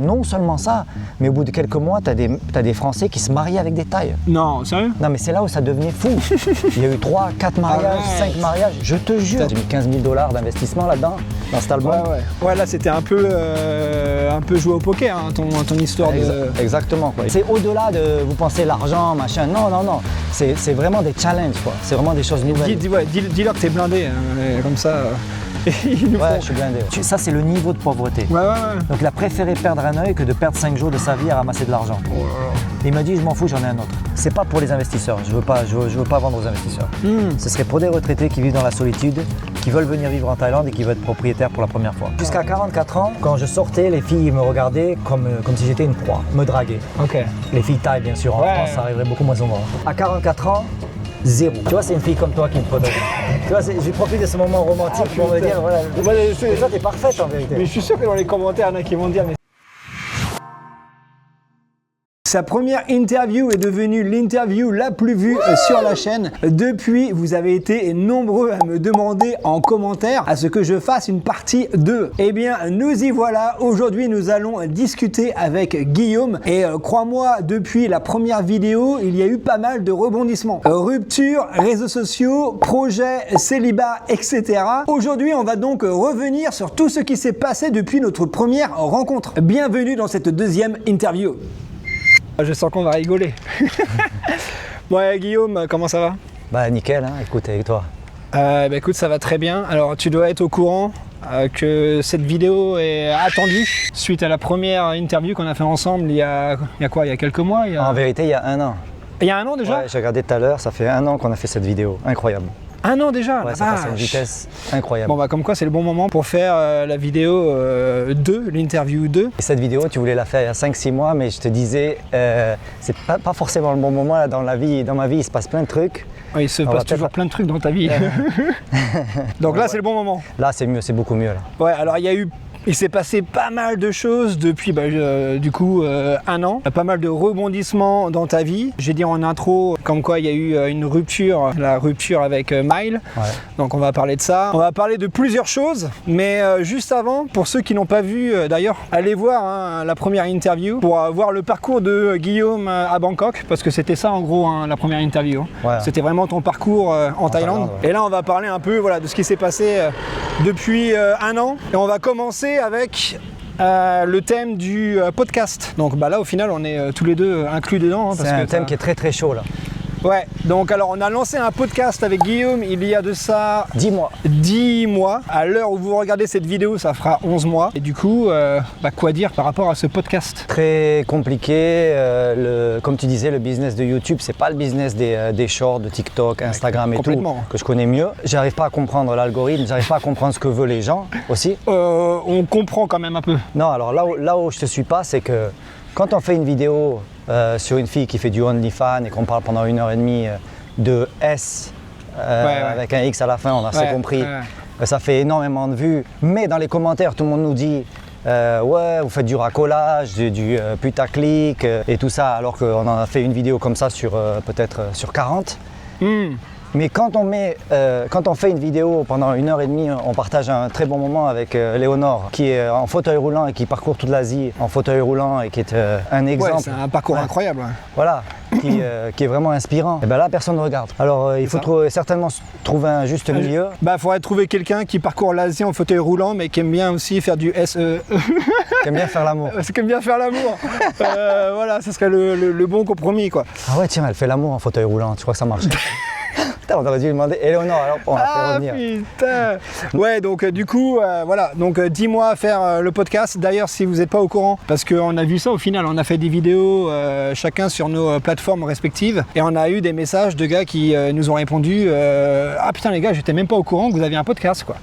Non seulement ça, mais au bout de quelques mois, t'as des Français qui se marient avec des Thaïs. Non, sérieux? Non mais c'est là où ça devenait fou. Il y a eu 3, 4 mariages, 5 mariages, je te jure. J'ai mis 15 000 $ d'investissement là-dedans, dans cet album. Ouais, là c'était un peu joué au poker, hein, ton histoire de... Exactement, quoi. C'est au-delà de vous pensez l'argent, machin. Non. C'est vraiment des challenges, quoi. C'est vraiment des choses nouvelles. Dis-leur que t'es blindé, hein, comme ça... je suis blindé. Ouais. Ça, c'est le niveau de pauvreté. Ouais. Donc, il a préféré perdre un œil que de perdre 5 jours de sa vie à ramasser de l'argent. Il m'a dit, je m'en fous, j'en ai un autre. C'est pas pour les investisseurs. Je veux pas vendre aux investisseurs. Ce serait pour des retraités qui vivent dans la solitude, qui veulent venir vivre en Thaïlande et qui veulent être propriétaires pour la première fois. Jusqu'à 44 ans, quand je sortais, les filles me regardaient comme si j'étais une proie, me draguaient. Ok. Les filles thaïs, bien sûr. En France, ça arriverait beaucoup moins souvent. À 44 ans, 0. Tu vois, c'est une fille comme toi qui me protège. Tu vois, j'ai profité de ce moment romantique pour me dire, voilà, toi, t'es parfaite en vérité. Mais je suis sûr que dans les commentaires, il y en a qui vont dire, mais... Sa première interview est devenue l'interview la plus vue sur la chaîne. Depuis, vous avez été nombreux à me demander en commentaire à ce que je fasse une partie 2. Eh bien, nous y voilà. Aujourd'hui, nous allons discuter avec Guillaume. Et crois-moi, depuis la première vidéo, il y a eu pas mal de rebondissements. Rupture, réseaux sociaux, projets, célibat, etc. Aujourd'hui, on va donc revenir sur tout ce qui s'est passé depuis notre première rencontre. Bienvenue dans cette deuxième interview. Je sens qu'on va rigoler. Ouais, Guillaume, comment ça va? Bah nickel, hein, écoute, avec toi. Écoute, ça va très bien. Alors, tu dois être au courant que cette vidéo est attendue suite à la première interview qu'on a fait ensemble il y a quelques mois En vérité, il y a 1 an. Il y a 1 an déjà? Ouais, j'ai regardé tout à l'heure, ça fait 1 an qu'on a fait cette vidéo. Incroyable. 1 an déjà? Ouais, ça passe à une vitesse incroyable. Bon, bah comme quoi, c'est le bon moment pour faire la vidéo 2, l'interview 2. Et cette vidéo, tu voulais la faire il y a 5-6 mois, mais je te disais, c'est pas forcément le bon moment là dans la vie. Dans ma vie, il se passe plein de trucs. Ouais, il se passe toujours plein de trucs dans ta vie. Donc là, c'est le bon moment. Là, c'est mieux, c'est beaucoup mieux là. Ouais, alors il s'est passé pas mal de choses depuis du coup 1 an. Pas mal de rebondissements dans ta vie. J'ai dit en intro comme quoi il y a eu une rupture, la rupture avec Mile. Ouais. Donc on va parler de ça. On va parler de plusieurs choses. Mais juste avant, pour ceux qui n'ont pas vu d'ailleurs, allez voir la première interview pour voir le parcours de Guillaume à Bangkok. Parce que c'était ça en gros la première interview. Ouais. C'était vraiment ton parcours en Thaïlande. Ouais. Et là on va parler un peu de ce qui s'est passé depuis 1 an. Et on va commencer avec le thème du podcast. Donc là au final on est tous les deux inclus dedans. C'est un thème qui est très très chaud là. Ouais, donc alors on a lancé un podcast avec Guillaume il y a de ça 10 mois. 10 mois. À l'heure où vous regardez cette vidéo, ça fera 11 mois. Et du coup, quoi dire par rapport à ce podcast? Très compliqué. Comme tu disais, le business de YouTube, c'est pas le business des shorts, de TikTok, Instagram et tout, que je connais mieux. J'arrive pas à comprendre l'algorithme, j'arrive pas à comprendre ce que veulent les gens aussi. On comprend quand même un peu. Non, alors là où je te suis pas, c'est que quand on fait une vidéo sur une fille qui fait du OnlyFans et qu'on parle pendant 1h30 de S avec un X à la fin, on a assez compris. Ça fait énormément de vues. Mais dans les commentaires, tout le monde nous dit ouais, vous faites du racolage, du putaclic et tout ça, alors qu'on en a fait une vidéo comme ça sur peut-être sur 40. Mais quand on fait une vidéo pendant 1h30, on partage un très bon moment avec Léonore, qui est en fauteuil roulant et qui parcourt toute l'Asie en fauteuil roulant et qui est un exemple. Ouais, c'est un parcours incroyable. Ouais. Voilà, qui est vraiment inspirant. Et bien là, personne ne regarde. Alors il faut certainement trouver un juste milieu. Il faudrait trouver quelqu'un qui parcourt l'Asie en fauteuil roulant, mais qui aime bien aussi faire du SE. Qui aime bien faire l'amour. Qui aime bien faire l'amour. Voilà, ce serait le bon compromis, quoi. Ah ouais, tiens, elle fait l'amour en fauteuil roulant. Tu crois que ça marche? On aurait dû lui demander Éléonore, alors on l'a fait revenir. Putain. Ouais, donc du coup, voilà, donc 10 mois à faire le podcast. D'ailleurs, si vous n'êtes pas au courant, parce qu'on a vu ça au final, on a fait des vidéos chacun sur nos plateformes respectives et on a eu des messages de gars qui nous ont répondu ah putain les gars, j'étais même pas au courant que vous aviez un podcast, quoi.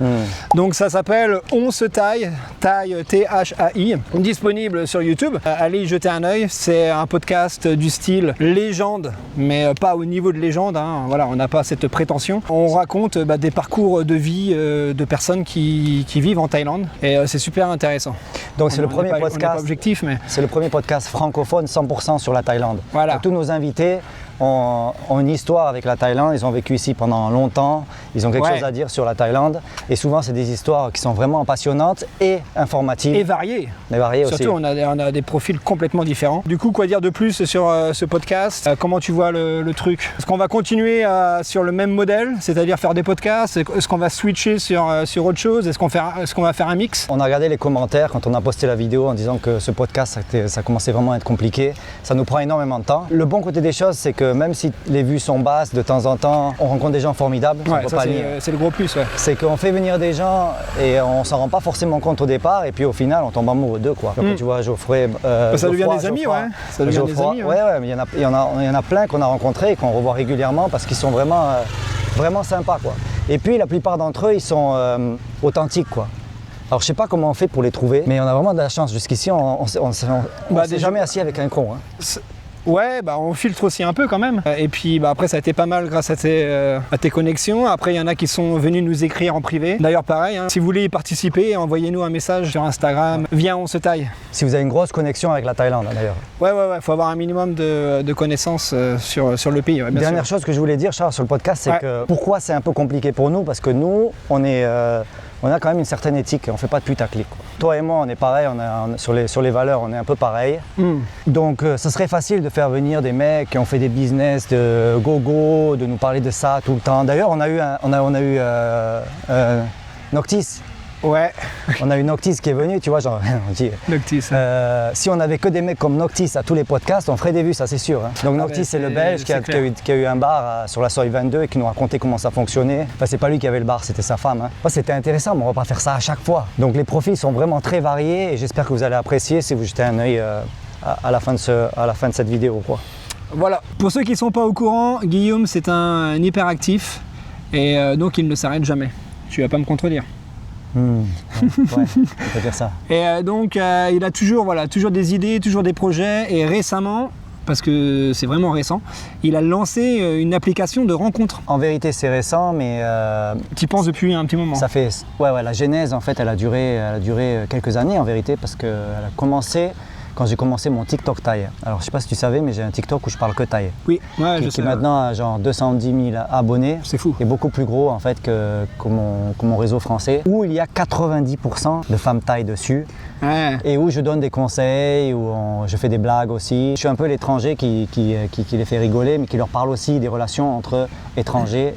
Donc ça s'appelle On se taille, T-H-A-I, disponible sur YouTube. Allez y jeter un œil, c'est un podcast du style légende, mais pas au niveau de légende, hein. Voilà, on n'a pas cette prétention. On raconte des parcours de vie de personnes qui vivent en Thaïlande et c'est super intéressant. Donc c'est le premier podcast. On n'est pas objectif, mais c'est le premier podcast francophone 100% sur la Thaïlande. Voilà. Donc, tous nos invités ont une histoire avec la Thaïlande, ils ont vécu ici pendant longtemps, ils ont quelque chose à dire sur la Thaïlande. Et souvent, c'est des histoires qui sont vraiment passionnantes et informatives. Et variées. Mais variées aussi. Surtout, on a des profils complètement différents. Du coup, quoi dire de plus sur ce podcast? Comment tu vois le truc? Est-ce qu'on va continuer sur le même modèle, c'est-à-dire faire des podcasts? Est-ce qu'on va switcher sur autre chose? Est-ce qu'on va faire un mix? On a regardé les commentaires quand on a posté la vidéo en disant que ce podcast, ça commençait vraiment à être compliqué. Ça nous prend énormément de temps. Le bon côté des choses, c'est que même si les vues sont basses, de temps en temps, on rencontre des gens formidables. Ouais, ça c'est le gros plus. Ouais. C'est qu'on fait venir des gens et on s'en rend pas forcément compte au départ et puis au final, on tombe amoureux d'eux, quoi. Quand tu vois Geoffrey, ça devient des amis, ouais. Ça devient des amis, ouais, mais il y en a plein qu'on a rencontrés et qu'on revoit régulièrement parce qu'ils sont vraiment sympas, quoi. Et puis la plupart d'entre eux, ils sont authentiques, quoi. Alors je sais pas comment on fait pour les trouver, mais on a vraiment de la chance. Jusqu'ici, on s'est jamais assis avec un con. Hein. Ouais, on filtre aussi un peu quand même. Et puis après, ça a été pas mal grâce à tes connexions. Après, il y en a qui sont venus nous écrire en privé. D'ailleurs, pareil, hein, si vous voulez y participer, envoyez-nous un message sur Instagram. Viens, on se taille. Si vous avez une grosse connexion avec la Thaïlande, d'ailleurs. Ouais, faut avoir un minimum de connaissances sur le pays. Ouais, Dernière chose que je voulais dire, Charles, sur le podcast, c'est que pourquoi c'est un peu compliqué pour nous, parce que nous, on a quand même une certaine éthique, on ne fait pas de putaclic. Toi et moi, on est pareil, sur les valeurs, on est un peu pareil. Donc, ça serait facile de faire venir des mecs qui ont fait des business de gogo, de nous parler de ça tout le temps. D'ailleurs, on a eu Noctis. Ouais. On a eu Noctis qui est venu, tu vois, genre, on dit. Noctis. Si on avait que des mecs comme Noctis à tous les podcasts, on ferait des vues, ça c'est sûr. Hein. Donc Noctis, c'est le Belge qui a eu un bar sur la Soi 22 et qui nous racontait comment ça fonctionnait. Enfin, c'est pas lui qui avait le bar, c'était sa femme. Hein. Moi, c'était intéressant, mais on va pas faire ça à chaque fois. Donc les profils sont vraiment très variés et j'espère que vous allez apprécier si vous jetez un œil à la fin de cette vidéo, quoi. Voilà. Pour ceux qui sont pas au courant, Guillaume, c'est un hyperactif et donc il ne s'arrête jamais. Tu vas pas me contredire. Ouais, on peut dire ça. Et donc il a toujours des idées, toujours des projets et récemment, parce que c'est vraiment récent, il a lancé une application de rencontres. En vérité c'est récent mais... Tu y penses depuis un petit moment. Ça fait... Ouais, la genèse en fait elle a duré quelques années en vérité parce qu'elle a commencé quand j'ai commencé mon TikTok thaï. Alors je sais pas si tu savais mais j'ai un TikTok où je parle que thaï. Oui, ouais, je sais. Qui maintenant a genre 210 000 abonnés. C'est fou. Et beaucoup plus gros en fait que mon réseau français. Où il y a 90% de femmes thaï dessus. Ouais. Et où je donne des conseils, où je fais des blagues aussi. Je suis un peu l'étranger qui les fait rigoler mais qui leur parle aussi des relations entre étrangers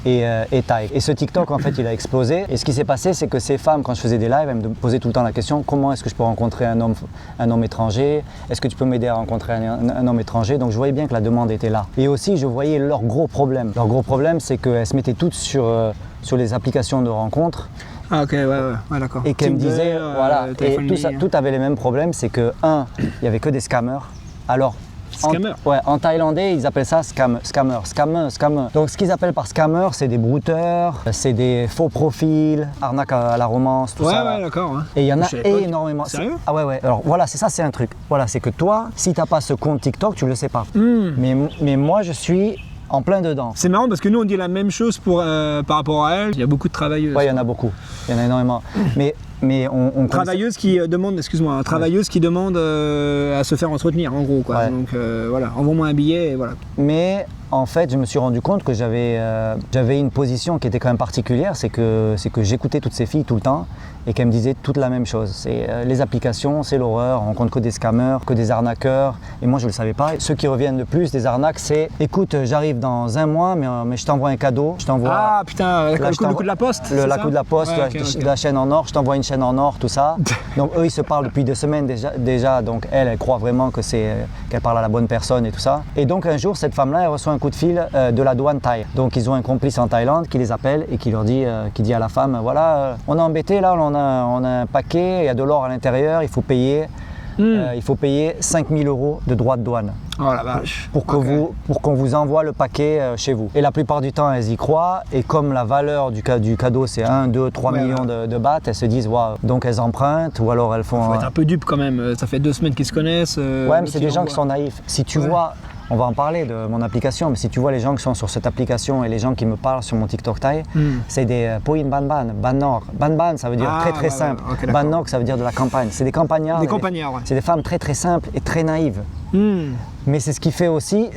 et Thaï. Et ce TikTok, en fait, il a explosé. Et ce qui s'est passé, c'est que ces femmes, quand je faisais des lives, elles me posaient tout le temps la question comment est-ce que je peux rencontrer un homme étranger? Est-ce que tu peux m'aider à rencontrer un homme étranger? Donc je voyais bien que la demande était là. Et aussi, je voyais leur gros problème. Leur gros problème, c'est qu'elles se mettaient toutes sur les applications de rencontres. Ah ok, ouais, d'accord. Et qu'elles me disaient, voilà, et tout avait les mêmes problèmes, c'est que, il n'y avait que des scammers. Alors, en thaïlandais, ils appellent ça scammer. Donc ce qu'ils appellent par scammer, c'est des brouteurs, c'est des faux profils, arnaque à la romance, tout ça. Ouais, d'accord. Ouais. Et il y en a énormément. Sérieux? Ah ouais. Alors voilà, c'est un truc. Voilà, c'est que toi, si t'as pas ce compte TikTok, tu le sais pas. Mais moi, je suis en plein dedans. C'est marrant parce que nous, on dit la même chose par rapport à elle. Il y a beaucoup de travailleuses. Ouais, il y en a beaucoup. Il y en a énormément. Mais on travailleuse qui demande, travailleuse qui demande à se faire entretenir en gros quoi. Ouais. Donc voilà, envoie-moi un billet et voilà. Mais en fait, je me suis rendu compte que j'avais une position qui était quand même particulière, c'est que j'écoutais toutes ces filles tout le temps et qu'elles me disaient toutes la même chose. C'est les applications, c'est l'horreur, on rencontre que des scammers, que des arnaqueurs. Et moi, je ne le savais pas. Ceux qui reviennent le plus des arnaques, c'est écoute, j'arrive dans un mois, mais je t'envoie un cadeau. Je t'envoie. Ah putain, le coup de la poste. Le coup de la poste, la chaîne en or, je t'envoie une chaîne en or, tout ça. Donc eux, ils se parlent depuis 2 semaines déjà. Donc elle croit vraiment qu'elle parle à la bonne personne et tout ça. Et donc un jour, cette femme-là, elle reçoit un coup de fil de la douane thaï. Donc ils ont un complice en Thaïlande qui les appelle et qui leur dit, qui dit à la femme, voilà, on est embêté là, on a un paquet, il y a de l'or à l'intérieur, il faut payer 5 000 € de droits de douane. Oh la vache. Pour qu'on vous envoie le paquet chez vous. Et la plupart du temps, elles y croient. Et comme la valeur du cadeau, c'est 1, 2, 3 millions de bahts, elles se disent, waouh, donc elles empruntent ou alors elles font... Faut être un peu dupe quand même. Ça fait 2 semaines qu'ils se connaissent. Ouais, mais c'est des gens qui sont naïfs. Si tu vois... on va en parler de mon application, mais si tu vois les gens qui sont sur cette application et les gens qui me parlent sur mon TikTok Thai, c'est des Poin Ban Ban, Ban Nor. Ban Ban, ça veut dire très simple. Okay, Ban Nor, ça veut dire de la campagne. C'est des campagnards. Des campagnards, ouais. C'est des femmes très simples et très naïves. Mais c'est ce qui fait aussi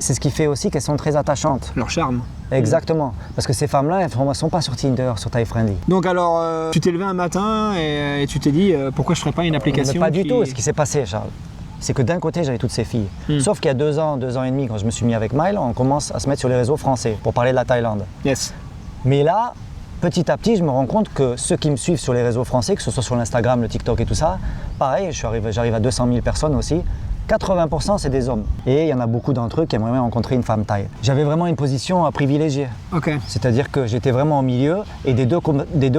qu'elles sont très attachantes. Leur charme. Exactement. Parce que ces femmes-là, elles ne sont pas sur Tinder, sur Thai Friendly. Donc alors, tu t'es levé un matin et tu t'es dit, pourquoi je ne ferais pas une application? Mais pas du tout. Ce qui s'est passé, Charles, c'est que d'un côté, j'avais toutes ces filles. Sauf qu'il y a 2 ans et demi, quand je me suis mis avec Mile, on commence à se mettre sur les réseaux français pour parler de la Thaïlande. Yes. Mais là, petit à petit, je me rends compte que ceux qui me suivent sur les réseaux français, que ce soit sur l'Instagram, le TikTok et tout ça, pareil, j'arrive à 200 000 personnes aussi. 80% c'est des hommes. Et il y en a beaucoup d'entre eux qui aimeraient rencontrer une femme thaï. J'avais vraiment une position privilégiée. Okay. C'est-à-dire que j'étais vraiment au milieu et des deux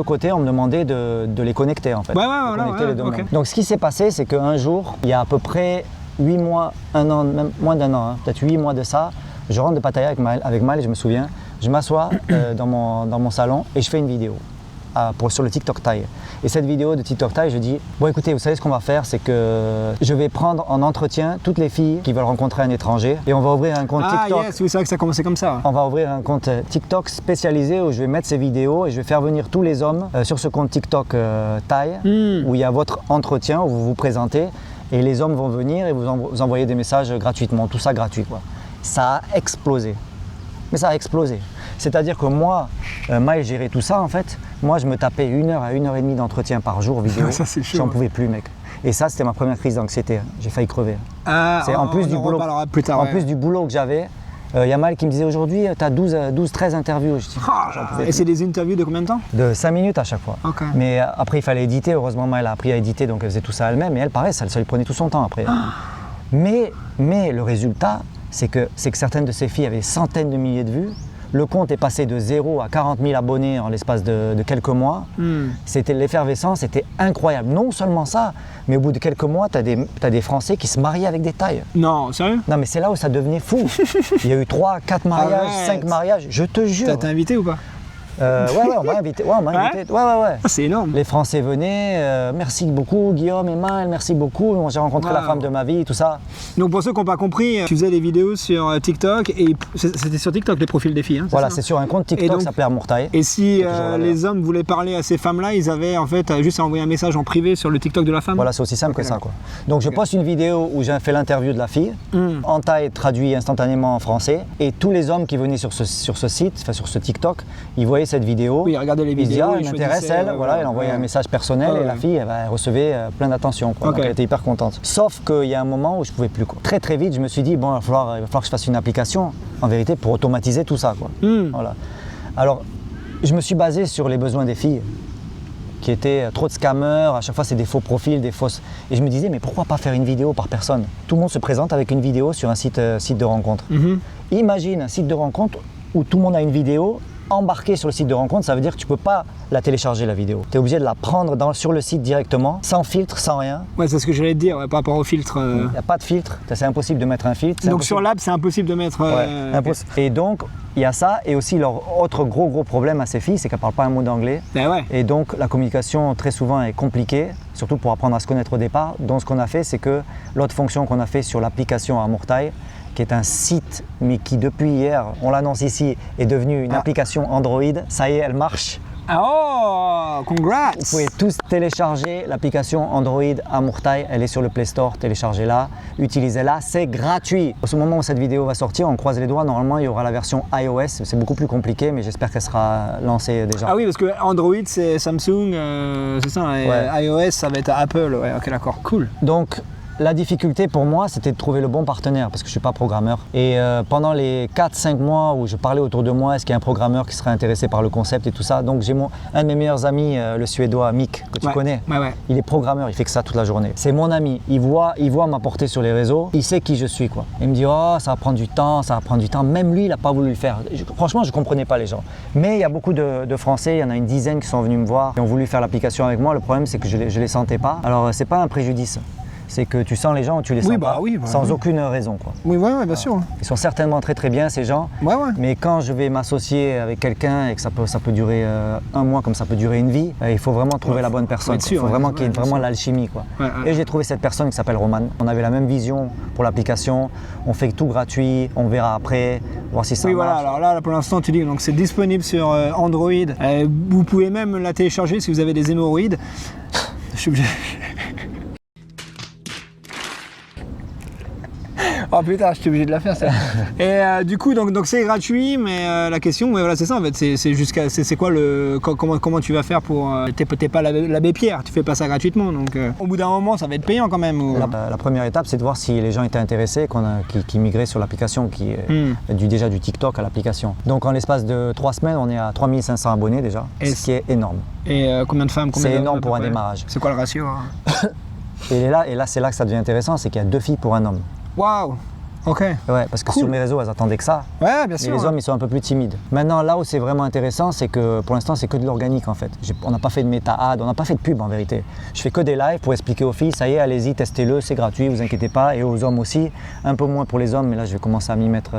côtés, on me demandait de les connecter en fait. Okay. Donc ce qui s'est passé, c'est qu'un jour, il y a à peu près 8 mois, 1 an, même moins d'1 an, peut-être 8 mois de ça, je rentre de Pattaya avec Mal, je me souviens, je m'assois dans mon salon et je fais une vidéo. Sur le TikTok Thai. Et cette vidéo de TikTok Thai, je dis, bon écoutez, vous savez ce qu'on va faire, c'est que je vais prendre en entretien toutes les filles qui veulent rencontrer un étranger et on va ouvrir un compte TikTok. Ah yes, oui, c'est vrai que ça a commencé comme ça. On va ouvrir un compte TikTok spécialisé où je vais mettre ces vidéos et je vais faire venir tous les hommes sur ce compte TikTok Thai où il y a votre entretien, où vous vous présentez et les hommes vont venir et vous envoyer des messages gratuitement, tout ça gratuit quoi. Ça a explosé. Mais ça a explosé. C'est-à-dire que moi, Mile gérait tout ça en fait. Moi, je me tapais 1 heure à 1 heure et demie d'entretien par jour vidéo. Ça, c'est chaud. J'en pouvais plus, mec. Et ça, c'était ma première crise d'anxiété. J'ai failli crever. En plus du boulot que j'avais, il y a Mile qui me disait aujourd'hui, tu as 12-13 interviews. Je dis, et c'est des interviews de combien de temps? De 5 minutes à chaque fois. Okay. Mais après, il fallait éditer. Heureusement, Mile a appris à éditer, donc elle faisait tout ça elle-même. Et elle, pareil, ça lui prenait tout son temps après. Mais le résultat, c'est que certaines de ces filles avaient centaines de milliers de vues. Le compte est passé de 0 à 40 000 abonnés en l'espace de quelques mois. C'était l'effervescence, c'était incroyable. Non seulement ça, mais au bout de quelques mois, tu as des Français qui se mariaient avec des Thaïs. Non, sérieux? Non, mais c'est là où ça devenait fou. Il y a eu 3, 4 mariages, 5 mariages, je te jure. T'as été invité ou pas? On m'a invité. Ouais. C'est énorme. Les Français venaient, merci beaucoup Guillaume et Mile, merci beaucoup, j'ai rencontré la femme de ma vie, tout ça. Donc pour ceux qui n'ont pas compris, tu faisais des vidéos sur TikTok et c'était sur TikTok les profils des filles. Voilà, c'est sur un compte TikTok, ça s'appelait Amour Thaï. Et si les hommes voulaient parler à ces femmes-là, ils avaient en fait juste à envoyer un message en privé sur le TikTok de la femme? Voilà, c'est aussi simple que ça quoi. Donc je poste une vidéo où j'ai fait l'interview de la fille, en thaï traduit instantanément en français, et tous les hommes qui venaient sur ce site, enfin sur ce TikTok, ils voyaient cette vidéo. Oui, regardez les vidéos. Elle m'intéresse, elle envoyait un message personnel et la fille, elle recevait plein d'attention. Donc elle était hyper contente. Sauf qu'il y a un moment où je pouvais plus. Quoi. Très très vite, je me suis dit, bon, il va falloir que je fasse une application, en vérité, pour automatiser tout ça. Quoi. Voilà. Alors, je me suis basé sur les besoins des filles, qui étaient trop de scammers, à chaque fois c'est des faux profils, des fausses... Et je me disais, mais pourquoi pas faire une vidéo par personne? Tout le monde se présente avec une vidéo sur un site de rencontre. Imagine un site de rencontre où tout le monde a une vidéo embarquée sur le site de rencontre, ça veut dire que tu ne peux pas la télécharger la vidéo. Tu es obligé de la prendre sur le site directement, sans filtre, sans rien. Ouais, c'est ce que j'allais te dire, par rapport au filtre. Il n'y a pas de filtre, c'est impossible de mettre un filtre. Donc sur l'app, c'est impossible de mettre... Et donc, il y a ça, et aussi leur autre gros problème à ces filles, c'est qu'elles ne parlent pas un mot d'anglais. Et donc la communication très souvent est compliquée, surtout pour apprendre à se connaître au départ. Donc ce qu'on a fait, c'est que l'autre fonction qu'on a fait sur l'application Amour Thaï, qui est un site, mais qui depuis hier, on l'annonce ici, est devenu une application Android. Ça y est, elle marche. Oh, congrats! Vous pouvez tous télécharger l'application Android Amour Thaï. Elle est sur le Play Store, téléchargez-la, utilisez-la, c'est gratuit. Au moment où cette vidéo va sortir, on croise les doigts, normalement il y aura la version iOS. C'est beaucoup plus compliqué, mais j'espère qu'elle sera lancée déjà. Ah oui, parce que Android c'est Samsung, c'est ça, et iOS ça va être Apple. Ouais, ok, d'accord, cool. Donc, la difficulté pour moi, c'était de trouver le bon partenaire parce que je ne suis pas programmeur. Et pendant les 4-5 mois où je parlais autour de moi, est-ce qu'il y a un programmeur qui serait intéressé par le concept et tout ça? Donc j'ai un de mes meilleurs amis, le Suédois Mick, que tu connais. Il est programmeur, il fait que ça toute la journée. C'est mon ami, il voit ma portée sur les réseaux, il sait qui je suis quoi. Il me dit oh ça va prendre du temps, Même lui, il n'a pas voulu le faire. Franchement, je ne comprenais pas les gens. Mais il y a beaucoup de Français, il y en a une dizaine qui sont venus me voir et ont voulu faire l'application avec moi. Le problème, c'est que je ne les sentais pas. Alors c'est pas un préjudice. c'est que tu sens les gens ou tu les sens pas, sans aucune raison, quoi. Oui, ouais, bien sûr. Ils sont certainement très très bien ces gens, mais quand je vais m'associer avec quelqu'un et que ça peut durer 1 mois comme ça peut durer une vie, il faut vraiment trouver la bonne personne. Il faut vraiment qu'il y ait vraiment l'alchimie, quoi. Et j'ai trouvé cette personne qui s'appelle Roman. On avait la même vision pour l'application, on fait tout gratuit, on verra après, voir si ça marche. Voilà, alors là pour l'instant tu dis donc c'est disponible sur Android, vous pouvez même la télécharger si vous avez des hémorroïdes. Je suis obligé. Oh putain, je suis obligé de la faire ça. Et du coup, donc c'est gratuit, mais la question, voilà, c'est ça en fait. C'est quoi comment tu vas faire pour t'es pas l'abbé Pierre, tu fais pas ça gratuitement, donc au bout d'un moment, ça va être payant quand même. Ou... La première étape, c'est de voir si les gens étaient intéressés, qui migraient sur l'application, déjà du TikTok à l'application. Donc en l'espace de 3 semaines, on est à 3500 abonnés déjà, ce qui est énorme. Et combien de femmes? C'est énorme pour un démarrage. C'est quoi le ratio Et là, c'est là que ça devient intéressant, c'est qu'il y a 2 filles pour un homme. Waouh. Ok. Ouais, parce que sur mes réseaux, elles attendaient que ça. Ouais, bien sûr. Et les hommes, ils sont un peu plus timides. Maintenant, là où c'est vraiment intéressant, c'est que pour l'instant, c'est que de l'organique en fait. On n'a pas fait de méta-ad, on n'a pas fait de pub en vérité. Je fais que des lives pour expliquer aux filles, ça y est, allez-y, testez-le, c'est gratuit, vous inquiétez pas. Et aux hommes aussi, un peu moins pour les hommes, mais là, je vais commencer à m'y mettre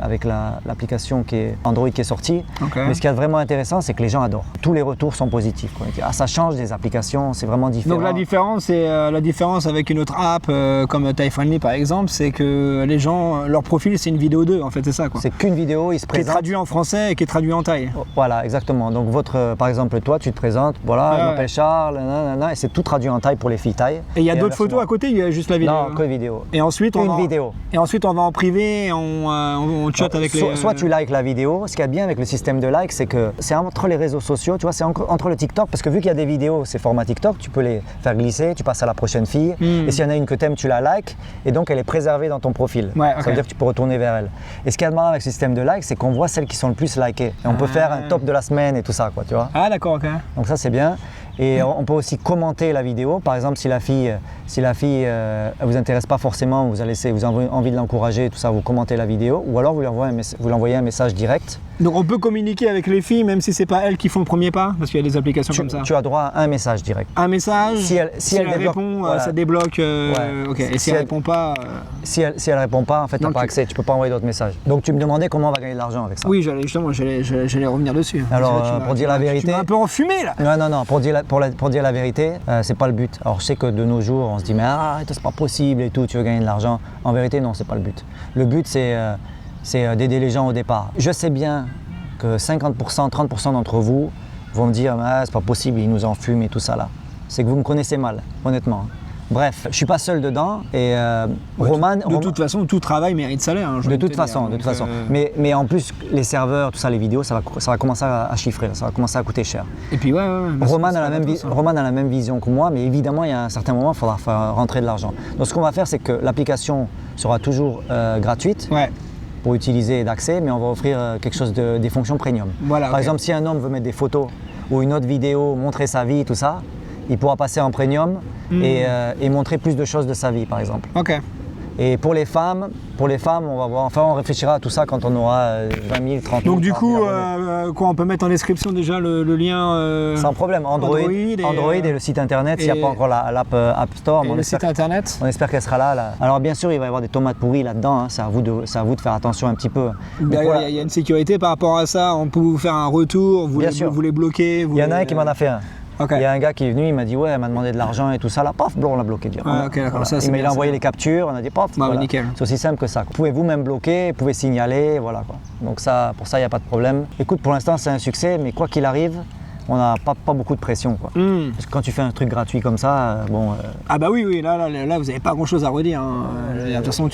avec l'application qui est Android qui est sortie. Okay. Mais ce qui est vraiment intéressant, c'est que les gens adorent. Tous les retours sont positifs, quoi. Ah, ça change des applications, c'est vraiment différent. Donc la différence avec une autre app comme TiFriendly par exemple, c'est que les gens, leur profil c'est une vidéo d'eux en fait, c'est ça quoi. C'est qu'une vidéo, ils se présentent. Qui est traduit en français et qui est traduit en thaï. Voilà, exactement. Donc par exemple toi, tu te présentes, voilà, je m'appelle Charles, et c'est tout traduit en thaï pour les filles thaï. Et il y a d'autres photos à côté, il y a juste la vidéo? Non, que vidéo. Et ensuite on va en privé, on chatte avec les... Soit tu likes la vidéo, ce qu'il y a de bien avec le système de like, c'est que c'est entre les réseaux sociaux, tu vois, c'est entre le TikTok, parce que vu qu'il y a des vidéos, c'est format TikTok, tu peux les faire glisser, tu passes à la prochaine fille, et s'il y en a une que t'aimes, tu la likes, et donc elle est préservée dans ton profil. Ça veut dire que tu peux retourner vers elle. Et ce qu'il y a de marrant avec le système de like, c'est qu'on voit celles qui sont le plus likées. Et on peut faire un top de la semaine et tout ça, quoi, tu vois. Ah d'accord, ok. Donc ça c'est bien. Et on peut aussi commenter la vidéo. Par exemple, si la fille vous intéresse pas forcément, vous avez envie de l'encourager, tout ça, vous commentez la vidéo, ou alors vous lui envoyez un message direct. Donc on peut communiquer avec les filles même si c'est pas elles qui font le premier pas, parce qu'il y a des applications comme ça. Tu as droit à un message direct. Un message. Si elle répond, voilà. Ça débloque. Ok. Et si elle répond pas. Si elle répond pas, en fait, t'as pas accès. Tu peux pas envoyer d'autres messages. Donc tu me demandais comment on va gagner de l'argent avec ça. Oui, j'allais revenir dessus. Alors pour dire la vérité. Tu m'as un peu enfumé là. Non. Pour dire la vérité, c'est pas le but. Alors je sais que de nos jours, on se dit mais arrête, c'est pas possible et tout. Tu veux gagner de l'argent. En vérité, non, c'est pas le but. Le but, c'est d'aider les gens au départ. Je sais bien que 50%, 30% d'entre vous vont me dire ah, c'est pas possible, ils nous enfument et tout ça là. C'est que vous me connaissez mal, honnêtement. Bref, je suis pas seul dedans et Roman... De toute façon, tout travail mérite salaire. Hein, de toute façon. Mais en plus, les serveurs, tout ça, les vidéos, ça va commencer à chiffrer, ça va commencer à coûter cher. Et puis Roman a la même vision que moi, mais évidemment, il y a un certain moment, il faudra faire rentrer de l'argent. Donc ce qu'on va faire, c'est que l'application sera toujours gratuite. Pour utiliser et d'accès, mais on va offrir quelque chose des fonctions premium. Voilà, Par exemple, si un homme veut mettre des photos ou une autre vidéo, montrer sa vie, tout ça, il pourra passer en premium et montrer plus de choses de sa vie, par exemple. Ok. Et pour les femmes, on va voir. Enfin, on réfléchira à tout ça quand on aura 20 000, 30 000. Donc du coup, on peut mettre en description déjà le lien. Sans problème. Android et le site internet. S'il n'y a pas encore l'app App Store, le site internet. On espère qu'elle sera là. Alors bien sûr, il va y avoir des tomates pourries là-dedans. Hein. C'est à vous de faire attention un petit peu. Il y a une sécurité par rapport à ça. On peut vous faire un retour. Vous les bloquez. Il y en a un qui m'en a fait un. Okay. Il y a un gars qui est venu, il m'a dit ouais, elle m'a demandé de l'argent et tout ça, là, paf, on l'a bloqué direct. Il a envoyé les captures, on a dit paf, nickel. C'est aussi simple que ça. Vous pouvez vous-même bloquer, vous pouvez signaler, voilà quoi. Donc ça, pour ça, il n'y a pas de problème. Écoute, pour l'instant, c'est un succès, mais quoi qu'il arrive, on n'a pas beaucoup de pression quoi. Parce que quand tu fais un truc gratuit comme ça, Ah bah oui, là vous n'avez pas grand chose à redire. Hein. De toute façon,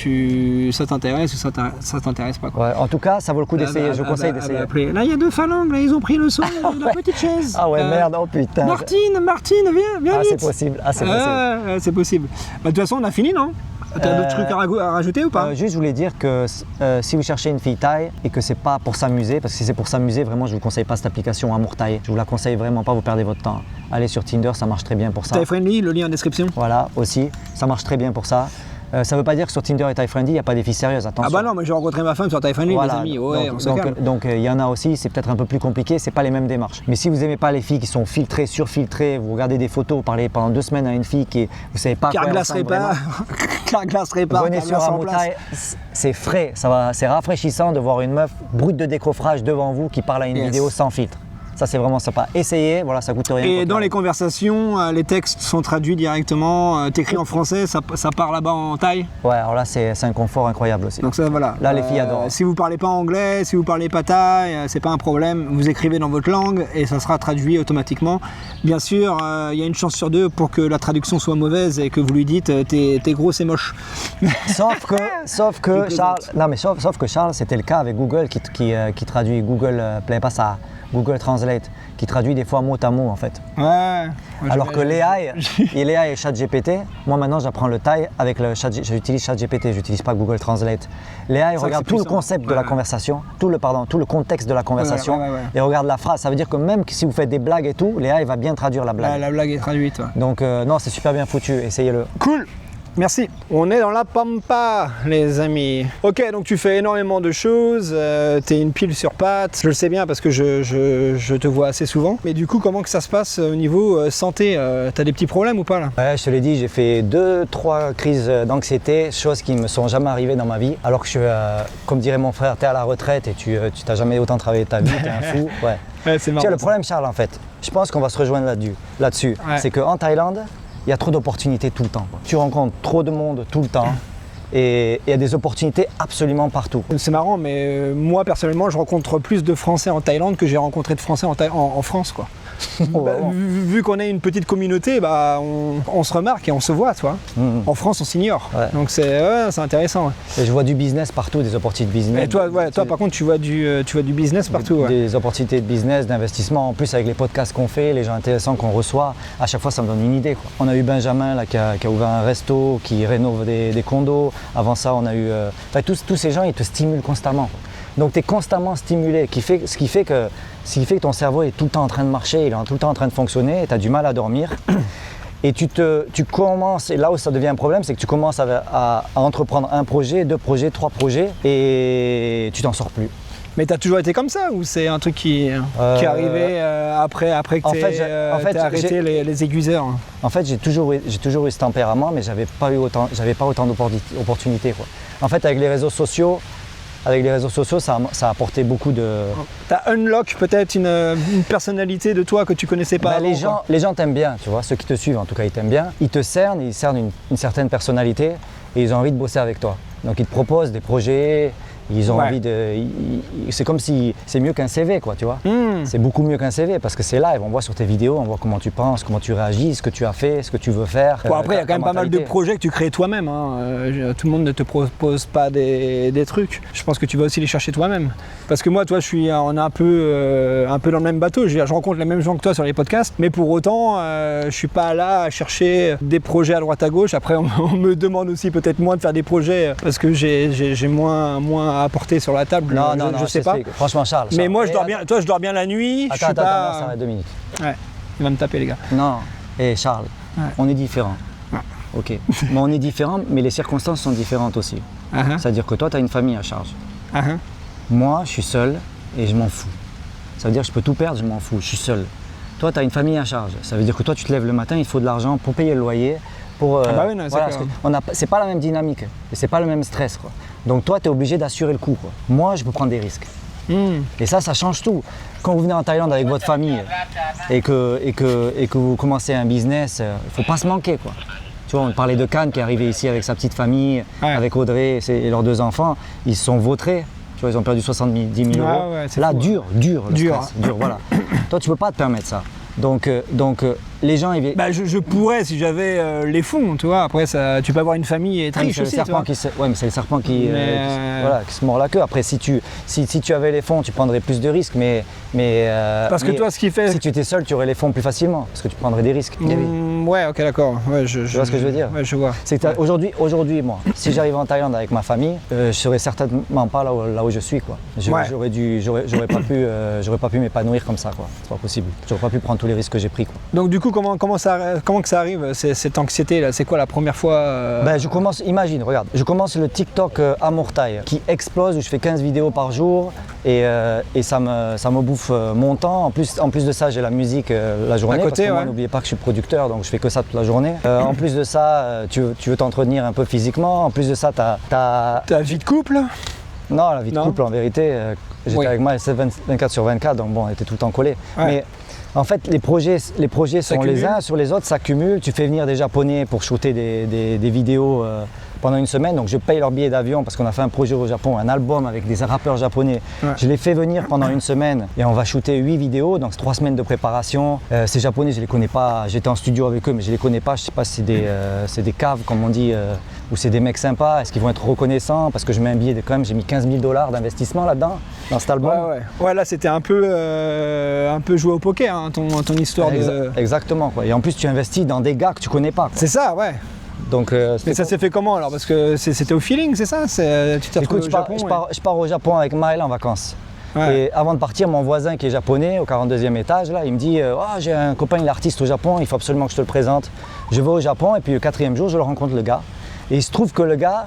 ça t'intéresse ou ça t'intéresse pas quoi. Ouais, en tout cas, ça vaut le coup d'essayer, je conseille d'essayer. Là, il y a 2 phalanges, là, ils ont pris le son de la petite chaise. Ah ouais, merde, oh putain. Martine, viens vite. C'est possible, c'est possible. Bah, de toute façon, on a fini, non? T'as d'autres trucs à rajouter ou pas? Juste, je voulais dire que si vous cherchez une fille thaï et que c'est pas pour s'amuser, parce que si c'est pour s'amuser, vraiment, je vous conseille pas cette application Amour Thaï. Je vous la conseille vraiment pas, vous perdez votre temps. Allez sur Tinder, ça marche très bien pour ça. TiFriendly, le lien en description. Voilà, aussi, ça marche très bien pour ça. Ça ne veut pas dire que sur Tinder et TiFriendly, il n'y a pas des filles sérieuses, attention. Ah bah non, mais j'ai rencontré ma femme sur TiFriendly, voilà, les amis, ouais, on se calme. Donc il y en a aussi, c'est peut-être un peu plus compliqué, c'est pas les mêmes démarches. Mais si vous n'aimez pas les filles qui sont filtrées, surfiltrées, vous regardez des photos, vous parlez pendant 2 semaines à une fille qui, vous savez pas quoi elle ressemble vraiment. Carglasserait pas, venez sur Amoutai, c'est frais, c'est rafraîchissant de voir une meuf brute de décoffrage devant vous qui parle à une vidéo sans filtre. Ça, c'est vraiment sympa. Essayez, voilà, ça coûte rien. Et dans les conversations, les textes sont traduits directement. T'écris en français, ça part là-bas en thaï. Ouais, alors là, c'est un confort incroyable aussi. Donc ça, voilà. Là, les filles adorent. Si vous parlez pas anglais, si vous parlez pas thaï, c'est pas un problème. Vous écrivez dans votre langue et ça sera traduit automatiquement. Bien sûr, il y a une chance sur 2 pour que la traduction soit mauvaise et que vous lui dites t'es gros, c'est moche. Sauf que Charles, c'était le cas avec Google qui traduit Google Play, pas ça. Google Translate, qui traduit des fois mot à mot en fait. Ouais. Alors que l'AI et ChatGPT, moi maintenant j'apprends le thaï avec le chat, j'utilise ChatGPT, j'utilise pas Google Translate. L'AI regarde tout le concept de la conversation, tout le contexte de la conversation et regarde la phrase. Ça veut dire que même si vous faites des blagues et tout, l'AI va bien traduire la blague. La blague est traduite. Ouais. Donc non, c'est super bien foutu, essayez-le. Cool. Merci. On est dans la pampa, les amis. Ok, donc tu fais énormément de choses, t'es une pile sur pattes, je le sais bien parce que je te vois assez souvent. Mais du coup, comment que ça se passe au niveau santé? T'as des petits problèmes ou pas là? Ouais, je te l'ai dit, j'ai fait 2-3 crises d'anxiété, choses qui me sont jamais arrivées dans ma vie. Alors que je suis, comme dirait mon frère, t'es à la retraite et tu t'as jamais autant travaillé ta vie, t'es un fou. Ouais. C'est marrant. Tiens, le problème, Charles, en fait, je pense qu'on va se rejoindre là-dessus. C'est qu'en Thaïlande, il y a trop d'opportunités tout le temps. Tu rencontres trop de monde tout le temps et il y a des opportunités absolument partout. C'est marrant, mais moi personnellement, je rencontre plus de Français en Thaïlande que j'ai rencontré de Français en France, quoi. Vu qu'on est une petite communauté, on se remarque et on se voit, toi. En France, on s'ignore. Ouais. Donc c'est intéressant. Ouais. Et je vois du business partout, des opportunités de business. Et toi, par contre, tu vois du business partout. Des opportunités de business, d'investissement. En plus, avec les podcasts qu'on fait, les gens intéressants qu'on reçoit, à chaque fois, ça me donne une idée, quoi. On a eu Benjamin là, qui a ouvert un resto, qui rénove des condos. Avant ça, on a eu... tous ces gens, ils te stimulent constamment, quoi. Donc tu es constamment stimulé, ce qui fait que ton cerveau est tout le temps en train de marcher, il est tout le temps en train de fonctionner, tu as du mal à dormir. Et tu commences, et là où ça devient un problème, c'est que tu commences à entreprendre 1 projet, 2 projets, 3 projets, et tu t'en sors plus. Mais tu as toujours été comme ça ou c'est un truc qui est arrivé après que tu aies arrêté les aiguiseurs? En fait, j'ai toujours eu ce tempérament, mais j'avais pas autant d'opportunités, quoi. En fait, avec les réseaux sociaux, ça a apporté beaucoup de... T'as unlock peut-être une personnalité de toi que tu connaissais pas avant, les gens t'aiment bien, tu vois, ceux qui te suivent en tout cas, ils t'aiment bien. Ils cernent une certaine personnalité et ils ont envie de bosser avec toi. Donc ils te proposent des projets, ils ont envie de... C'est comme si c'est mieux qu'un CV, quoi, tu vois. C'est beaucoup mieux qu'un CV parce que c'est live, on voit sur tes vidéos, on voit comment tu penses, comment tu réagis, ce que tu as fait, ce que tu veux faire. Bon, après, il y a quand même pas mal de projets que tu crées toi-même. Tout le monde ne te propose pas des trucs. Je pense que tu vas aussi les chercher toi-même. Parce que moi, toi, on est un peu dans le même bateau. Je rencontre les mêmes gens que toi sur les podcasts, mais pour autant, je suis pas là à chercher des projets à droite à gauche. Après, on me demande aussi peut-être moins de faire des projets parce que j'ai moins à apporter sur la table. Non, je sais pas. Franchement, Charles. Mais moi, je dors bien la nuit. Attends, ça va 2 minutes. Ouais, il va me taper, les gars. Non, Charles, on est différents. Ok. Mais on est différents, mais les circonstances sont différentes aussi. C'est-à-dire que toi, tu as une famille à charge. Moi, je suis seul et je m'en fous. Ça veut dire que je peux tout perdre, je m'en fous, je suis seul. Toi, tu as une famille à charge. Ça veut dire que toi, tu te lèves le matin, il faut de l'argent pour payer le loyer. C'est pas la même dynamique, c'est pas le même stress, quoi. Donc toi, tu es obligé d'assurer le coup, quoi. Moi, je peux prendre des risques. Et ça change tout. Quand vous venez en Thaïlande avec votre famille et que vous commencez un business, il faut pas se manquer, quoi. Tu vois, on parlait de Khan qui est arrivé ici avec sa petite famille, avec Audrey et leurs 2 enfants. Ils se sont vautrés. Tu vois, ils ont perdu 70 000 €. Là, dur, stress, dur, voilà. Toi, tu peux pas te permettre ça. Donc les gens, ils... je pourrais si j'avais les fonds, tu vois. Après, tu peux avoir une famille et triche aussi. Mais c'est le serpent qui se mord la queue. Après, si tu avais les fonds, tu prendrais plus de risques. Parce que toi, ce qui fait... Si tu étais seul, tu aurais les fonds plus facilement. Parce que tu prendrais des risques. Ouais, ok, d'accord. Ouais, tu vois ce que je veux dire? Ouais, je vois. C'est que aujourd'hui, moi, si j'arrive en Thaïlande avec ma famille, je serais certainement pas là où je suis, quoi. J'aurais pas pu m'épanouir comme ça, quoi. C'est pas possible. J'aurais pas pu prendre tous les risques que j'ai pris, quoi. Donc du coup, coup, comment que ça arrive, cette anxiété là? C'est quoi la première fois Ben, je commence, imagine, regarde, je commence le TikTok Amour Taille qui explose, où je fais 15 vidéos par jour et ça me bouffe mon temps. En plus de ça, j'ai la musique la journée, côté, parce que moi, n'oubliez pas que je suis producteur, donc je fais que ça toute la journée. En plus de ça, tu veux t'entretenir un peu physiquement. En plus de ça, ta vie de couple? Non, la vie de couple, en vérité, j'étais avec moi 24 sur 24, donc bon, on était tout le temps collés. Ouais. Mais en fait, les projets sont les uns sur les autres, ça cumule. Tu fais venir des Japonais pour shooter des vidéos pendant une semaine, donc je paye leur billet d'avion parce qu'on a fait un projet au Japon, un album avec des rappeurs japonais. Ouais. Je les fais venir pendant une semaine et on va shooter 8 vidéos, donc 3 semaines de préparation. Ces Japonais, je les connais pas, j'étais en studio avec eux, mais je les connais pas. Je sais pas si c'est des caves, comme on dit, ou c'est des mecs sympas. Est-ce qu'ils vont être reconnaissants? Parce que je mets un billet quand même, j'ai mis 15 000 $ d'investissement là-dedans, dans cet album. Ouais, là c'était un peu joué au poker, hein, ton histoire de... Exactement, quoi. Et en plus, tu investis dans des gars que tu connais pas. C'est ça, ouais. Donc, mais ça s'est fait comment alors? Parce que c'était au feeling, c'est ça? Tu t'es retrouvé au Japon? Je pars au Japon avec Maël en vacances. Ouais. Et avant de partir, mon voisin qui est japonais, au 42e étage, là, il me dit j'ai un copain, il est artiste au Japon, il faut absolument que je te le présente. Je vais au Japon et puis le 4e jour, je le rencontre, le gars. Et il se trouve que le gars,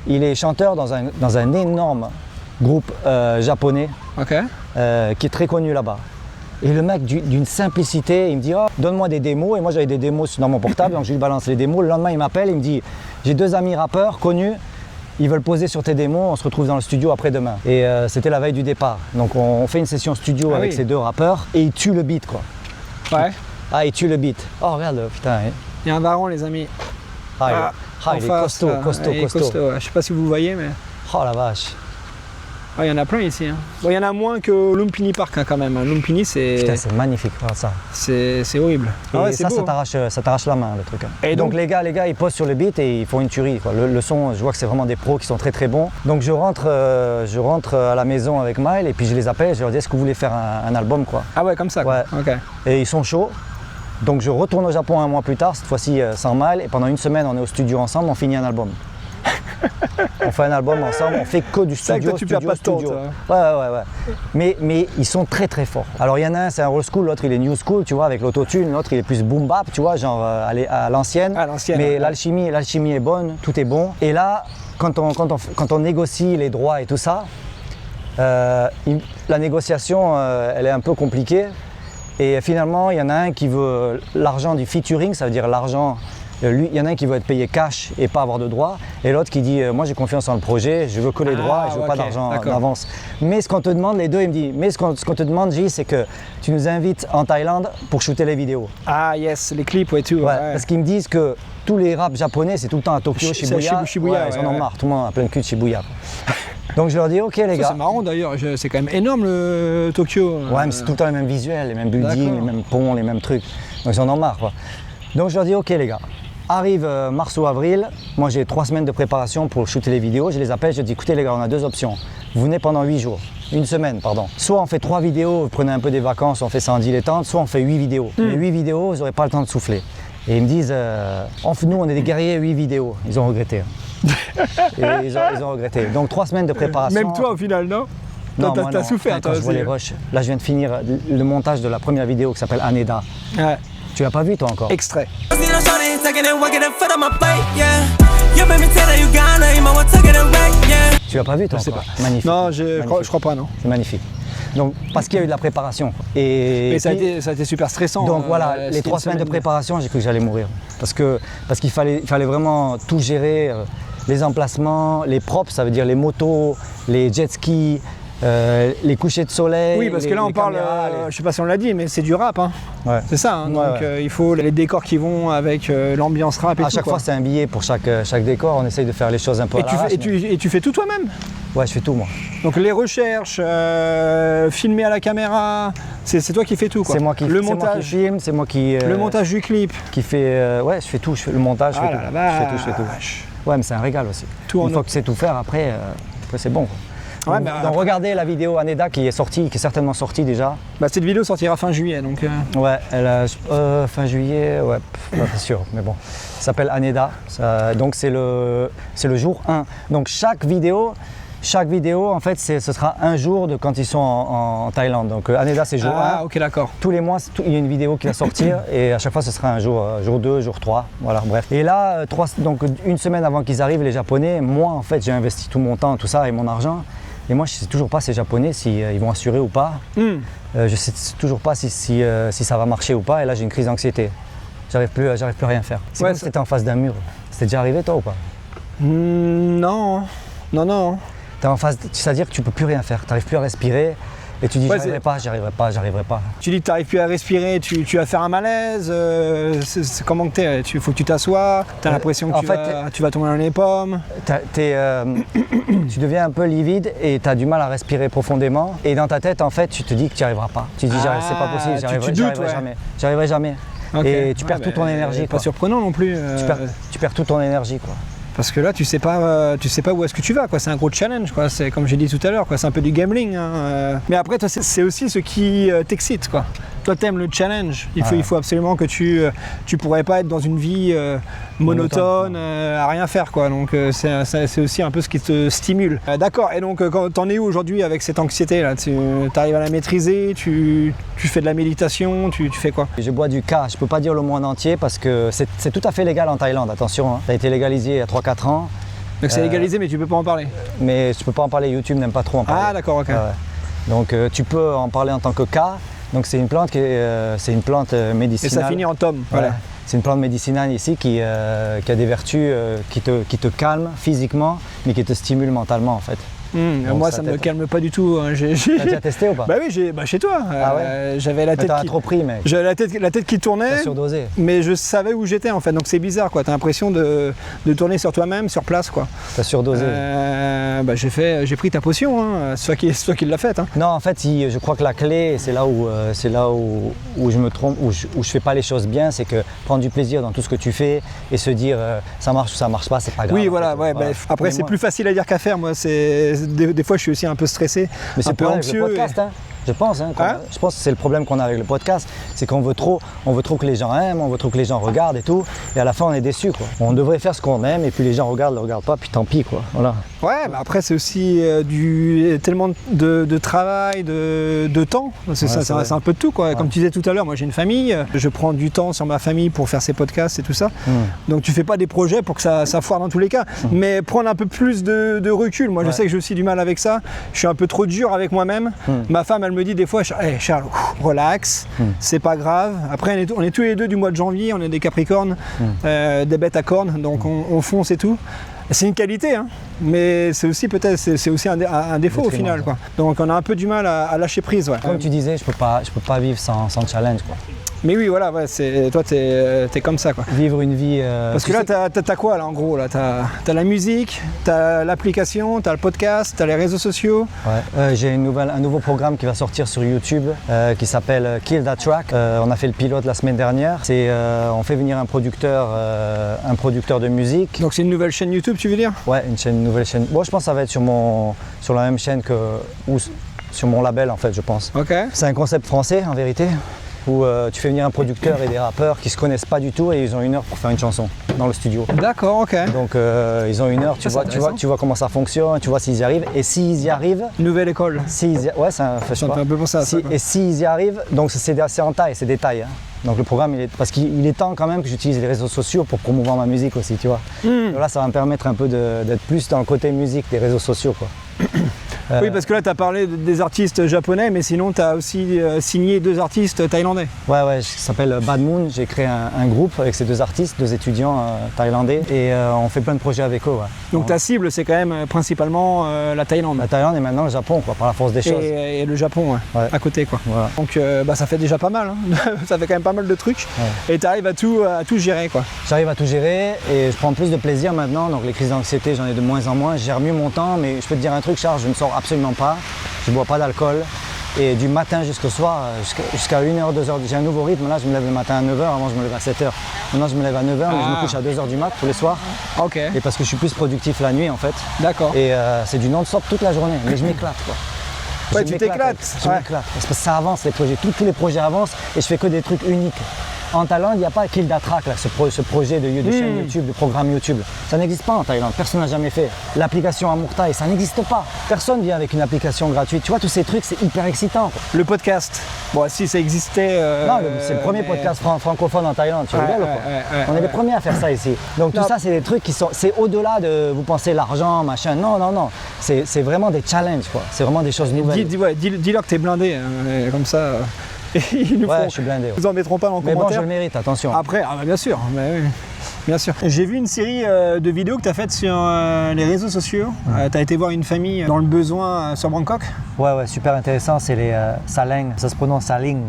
il est chanteur dans un énorme groupe japonais qui est très connu là-bas. Et le mec, d'une simplicité, il me dit donne-moi des démos. Et moi, j'avais des démos dans mon portable, donc je lui balance les démos. Le lendemain, il m'appelle, il me dit j'ai 2 amis rappeurs connus, ils veulent poser sur tes démos, on se retrouve dans le studio après-demain. Et c'était la veille du départ. Donc on fait une session studio avec ces 2 rappeurs et ils tuent le beat, quoi. Ouais. Ah, ils tuent le beat. Oh, regarde, putain. Hein. Il y a un baron, les amis. Il est costaud, costaud. Ouais. Je sais pas si vous le voyez, mais... Oh la vache. Il y en a plein ici. Hein. Bon, il y en a moins que Lumpini Park hein, quand même. Lumpini, c'est... Putain, c'est magnifique, ça. C'est horrible. Et ça t'arrache la main, le truc. Et donc les gars, ils posent sur le beat et ils font une tuerie, quoi. Le son, je vois que c'est vraiment des pros qui sont très très bons. Donc je rentre à la maison avec Maël et puis je les appelle, je leur dis est-ce que vous voulez faire un album, quoi. Ah ouais, comme ça, quoi. Ouais. Okay. Et ils sont chauds. Donc je retourne au Japon 1 mois plus tard, cette fois-ci sans Maël, et pendant une semaine on est au studio ensemble, on finit un album. On fait un album ensemble, on fait que du studio, tu perds pas de temps, Ouais. Mais ils sont très très forts. Alors il y en a un, c'est un old school, l'autre il est new school, tu vois, avec l'autotune, l'autre il est plus boom bap, tu vois, genre à l'ancienne. Mais l'alchimie est bonne, tout est bon. Et là, quand on négocie les droits et tout ça, la négociation, elle est un peu compliquée. Et finalement, il y en a un qui veut l'argent du featuring, ça veut dire l'argent. Lui, il y en a un qui veut être payé cash et pas avoir de droits, et l'autre qui dit moi j'ai confiance en le projet, je veux que les droits et je veux pas d'argent d'avance. Mais ce qu'on te demande, les deux, il me dit, mais ce qu'on te demande, J, c'est que tu nous invites en Thaïlande pour shooter les vidéos. Ah yes, les clips et tout. Ouais. Parce qu'ils me disent que tous les raps japonais, c'est tout le temps à Tokyo, Shibuya. Ils en ont marre, tout le monde a plein de cul de Shibuya. Donc je leur dis ok les gars. C'est marrant d'ailleurs, c'est quand même énorme le Tokyo. Ouais, mais c'est tout le temps les mêmes visuels, les mêmes buildings, les mêmes ponts, les mêmes trucs. Donc ils en ont marre, quoi. Donc je leur dis ok les gars. Arrive mars ou avril, moi j'ai 3 semaines de préparation pour shooter les vidéos, je les appelle, je dis écoutez les gars, on a 2 options. Vous venez pendant 8 jours, une semaine pardon. Soit on fait 3 vidéos, vous prenez un peu des vacances, on fait ça en dilettante, soit on fait 8 vidéos. Les 8 vidéos, vous n'aurez pas le temps de souffler. Et ils me disent, nous on est des guerriers, 8 vidéos. Ils ont regretté. Et ils ont regretté. Donc 3 semaines de préparation. Même toi au final, non? Non, t'as souffert toi aussi. Je vois les rushs. Là je viens de finir le montage de la première vidéo qui s'appelle Haneda. Ouais. Tu l'as pas vu toi encore? Extrait. Tu l'as pas vu toi? Je sais pas. Magnifique. Non, je crois pas, non. C'est magnifique. Donc, parce qu'il y a eu de la préparation. Mais ça a été super stressant. Donc voilà, les 3 semaines de préparation, j'ai cru que j'allais mourir. Parce qu'il fallait vraiment tout gérer, les emplacements, les props, ça veut dire les motos, les jet skis, les couchers de soleil. Oui, parce que là on parle, je sais pas si on l'a dit, mais c'est du rap. Hein. Ouais. C'est ça, hein. Donc il faut les décors qui vont avec l'ambiance rap et tout. À chaque fois, c'est un billet pour chaque décor, on essaye de faire les choses un peu à l'arrache. Et tu fais tout toi-même? Ouais, je fais tout moi. Donc les recherches, filmer à la caméra, c'est toi qui fais tout quoi. C'est moi qui filme, c'est moi qui... le montage du clip. Qui fait... ouais, je fais tout, je fais le montage, je fais tout. Ouais, mais c'est un régal aussi. Une fois que tu sais tout faire, après c'est bon. Ouais, donc regardez la vidéo Haneda qui est certainement sortie déjà. Bah, cette vidéo sortira fin juillet donc. Ouais, fin juillet, ouais, pas sûr, mais bon. Ça s'appelle Haneda, donc c'est le jour 1. Donc chaque vidéo, Chaque vidéo, en fait, ce sera un jour de quand ils sont en Thaïlande. Donc Haneda, c'est jour 1. Ah, ok, d'accord. Tous les mois, il y a une vidéo qui va sortir et à chaque fois, ce sera un jour 2, jour 3. Voilà, bref. Et là, donc une semaine avant qu'ils arrivent, les Japonais, moi, en fait, j'ai investi tout mon temps, tout ça et mon argent. Et moi, je ne sais toujours pas ces Japonais si ils vont assurer ou pas. Je ne sais toujours pas si ça va marcher ou pas. Et là, j'ai une crise d'anxiété. J'arrive plus à rien faire. C'est comme si t'étais en face d'un mur. C'était déjà arrivé, toi, ou pas? Non. T'es en face, c'est-à-dire que tu peux plus rien faire. T'arrives plus à respirer. Et tu dis j'arriverai pas. Tu dis que tu n'arrives plus à respirer, tu vas faire un malaise, c'est comment que t'es? Il faut que tu t'assoies, tu as l'impression que tu vas tomber dans les pommes. Tu deviens un peu livide et tu as du mal à respirer profondément. Et dans ta tête, en fait, tu te dis que tu n'y arriveras pas. Tu te dis c'est pas possible, j'arriverai jamais. Okay. Et tu perds toute ton énergie. Pas surprenant non plus. Tu perds toute ton énergie, quoi. Parce que là, tu sais pas où est-ce que tu vas, quoi. C'est un gros challenge, quoi. C'est comme j'ai dit tout à l'heure, quoi. C'est un peu du gambling. Hein. Mais après, toi, c'est aussi ce qui t'excite, quoi. Toi, t'aimes le challenge. Il faut absolument que tu pourrais pas être dans une vie monotone, à rien faire, quoi. Donc c'est aussi un peu ce qui te stimule. D'accord. Et donc, t'en es où aujourd'hui avec cette anxiété là? Tu arrives à la maîtriser? Tu fais de la méditation? Tu fais quoi? Je bois du K. Je peux pas dire le monde entier parce que c'est tout à fait légal en Thaïlande. Attention, hein. Ça a été légalisé il y a 3-4 ans. Donc c'est légalisé, mais tu peux pas en parler? Mais je peux pas en parler. YouTube n'aime pas trop en parler. Ah, d'accord, ok. Donc tu peux en parler en tant que K. Donc c'est une plante médicinale. Et ça finit en tome. Voilà. C'est une plante médicinale ici qui a des vertus qui te calment physiquement, mais qui te stimulent mentalement, en fait. Moi, ça me calme pas du tout. Hein. T'as déjà testé ou pas? Bah oui, chez toi. J'avais la tête trop pris, mec. J'avais la tête qui tournait. T'as surdosé. Mais je savais où j'étais, en fait. Donc c'est bizarre, quoi. T'as l'impression de tourner sur toi-même, sur place, quoi. T'as surdosé. J'ai pris ta potion, hein. C'est toi qui l'as faite. Hein. Non, en fait, je crois que la clé, c'est là où je me trompe, où je fais pas les choses bien, c'est que prendre du plaisir dans tout ce que tu fais et se dire ça marche ou ça marche pas, c'est pas grave. Oui, voilà. Après, c'est plus facile à dire qu'à faire. Moi, des fois, je suis aussi un peu stressé, mais c'est un peu anxieux. Le podcast, hein. Je pense que c'est le problème qu'on a avec le podcast, c'est qu'on veut trop que les gens aiment, on veut trop que les gens regardent et tout, et à la fin on est déçu, quoi. On devrait faire ce qu'on aime et puis les gens le regardent pas, puis tant pis, quoi. Voilà. Ouais, bah après c'est aussi tellement de travail, de temps. C'est un peu de tout, quoi. Ouais. Comme tu disais tout à l'heure, moi j'ai une famille, je prends du temps sur ma famille pour faire ces podcasts et tout ça. Donc tu fais pas des projets pour que ça foire dans tous les cas, mais prendre un peu plus de recul. Moi je sais que j'ai aussi du mal avec ça. Je suis un peu trop dur avec moi-même. Ma femme elle me dit des fois, hey Charles, relax, c'est pas grave. Après on est tous les deux du mois de janvier, on est des Capricornes, des bêtes à cornes, donc on fonce et tout. C'est une qualité, hein, mais c'est aussi peut-être un défaut au final, quoi. Donc on a un peu du mal à lâcher prise. Ouais. Comme tu disais, je peux pas vivre sans challenge, quoi. Mais oui, voilà, toi t'es comme ça, quoi. Vivre une vie. Parce que là t'as quoi là en gros là? T'as la musique, t'as l'application, t'as le podcast, t'as les réseaux sociaux. Ouais. J'ai un nouveau programme qui va sortir sur YouTube qui s'appelle Kill That Track. On a fait le pilote la semaine dernière. On fait venir un producteur de musique. Donc c'est une nouvelle chaîne YouTube, tu veux dire? Ouais, une nouvelle chaîne. Bon, je pense que ça va être sur la même chaîne ou sur mon label, en fait, je pense. Ok. C'est un concept français en vérité, où tu fais venir un producteur et des rappeurs qui se connaissent pas du tout et ils ont 1 heure pour faire une chanson dans le studio. D'accord, ok. Donc ils ont 1 heure, tu vois comment ça fonctionne, tu vois s'ils y arrivent. Et s'ils y arrivent... Nouvelle école. Ouais, c'est un peu pour ça. Et s'ils y arrivent, donc c'est en taille, c'est des tailles. Hein. Donc le programme, parce qu'il est temps quand même que j'utilise les réseaux sociaux pour promouvoir ma musique aussi, tu vois. Donc là, ça va me permettre un peu d'être plus dans le côté musique des réseaux sociaux, quoi. Oui, parce que là, tu as parlé des artistes japonais, mais sinon, tu as aussi signé 2 artistes thaïlandais. Ouais, ça s'appelle Bad Moon. J'ai créé un groupe avec ces 2 artistes, 2 étudiants thaïlandais, et on fait plein de projets avec eux. Ouais. Donc ta cible, c'est quand même principalement la Thaïlande. La Thaïlande et maintenant le Japon, quoi, par la force des choses. Et le Japon, à côté, quoi. Voilà. Donc ça fait déjà pas mal, hein. Ça fait quand même pas mal de trucs, et tu arrives à tout gérer, quoi. J'arrive à tout gérer, et je prends plus de plaisir maintenant, donc les crises d'anxiété, j'en ai de moins en moins. Je gère mieux mon temps, mais je peux te dire un truc, Charles, je ne sors absolument pas, je ne bois pas d'alcool, et du matin jusqu'au soir, jusqu'à 1h, 2h, j'ai un nouveau rythme. Là, je me lève le matin à 9h, avant je me lève à 7h. Maintenant, je me lève à 9h, mais je me couche à 2h du mat tous les soirs. Ok. Et parce que je suis plus productif la nuit, en fait. D'accord. Et c'est du non-stop toute la journée, mais je m'éclate, quoi. Ouais, tu t'éclates. Je m'éclate. Parce que ça avance, les projets. Tous les projets avancent, et je fais que des trucs uniques. En Thaïlande, il n'y a pas Kilda Track, là, ce projet de chaîne YouTube, de programme YouTube. Ça n'existe pas en Thaïlande, personne n'a jamais fait. L'application Amour Thaï, ça n'existe pas. Personne vient avec une application gratuite. Tu vois, tous ces trucs, c'est hyper excitant. Le podcast, bon, si ça existait... non, c'est le premier podcast francophone en Thaïlande, tu rigoles ou quoi? On est les premiers à faire ça ici. Donc tout ça, c'est des trucs qui sont... C'est au-delà de, vous pensez, l'argent, machin. Non, non, non. C'est vraiment des challenges, quoi. C'est vraiment des choses nouvelles. Dis-leur que t'es blindé, hein, comme ça... Ils nous ouais, je suis blindé. Ils en mettront pas dans le commentaire. Mais bon, je le mérite, attention. Après, ah bah bien sûr, oui. Bien sûr. J'ai vu une série de vidéos que tu as faites sur les réseaux sociaux. Tu as été voir une famille dans le besoin sur Bangkok. Ouais, super intéressant. C'est les Saling. Ça se prononce Saling.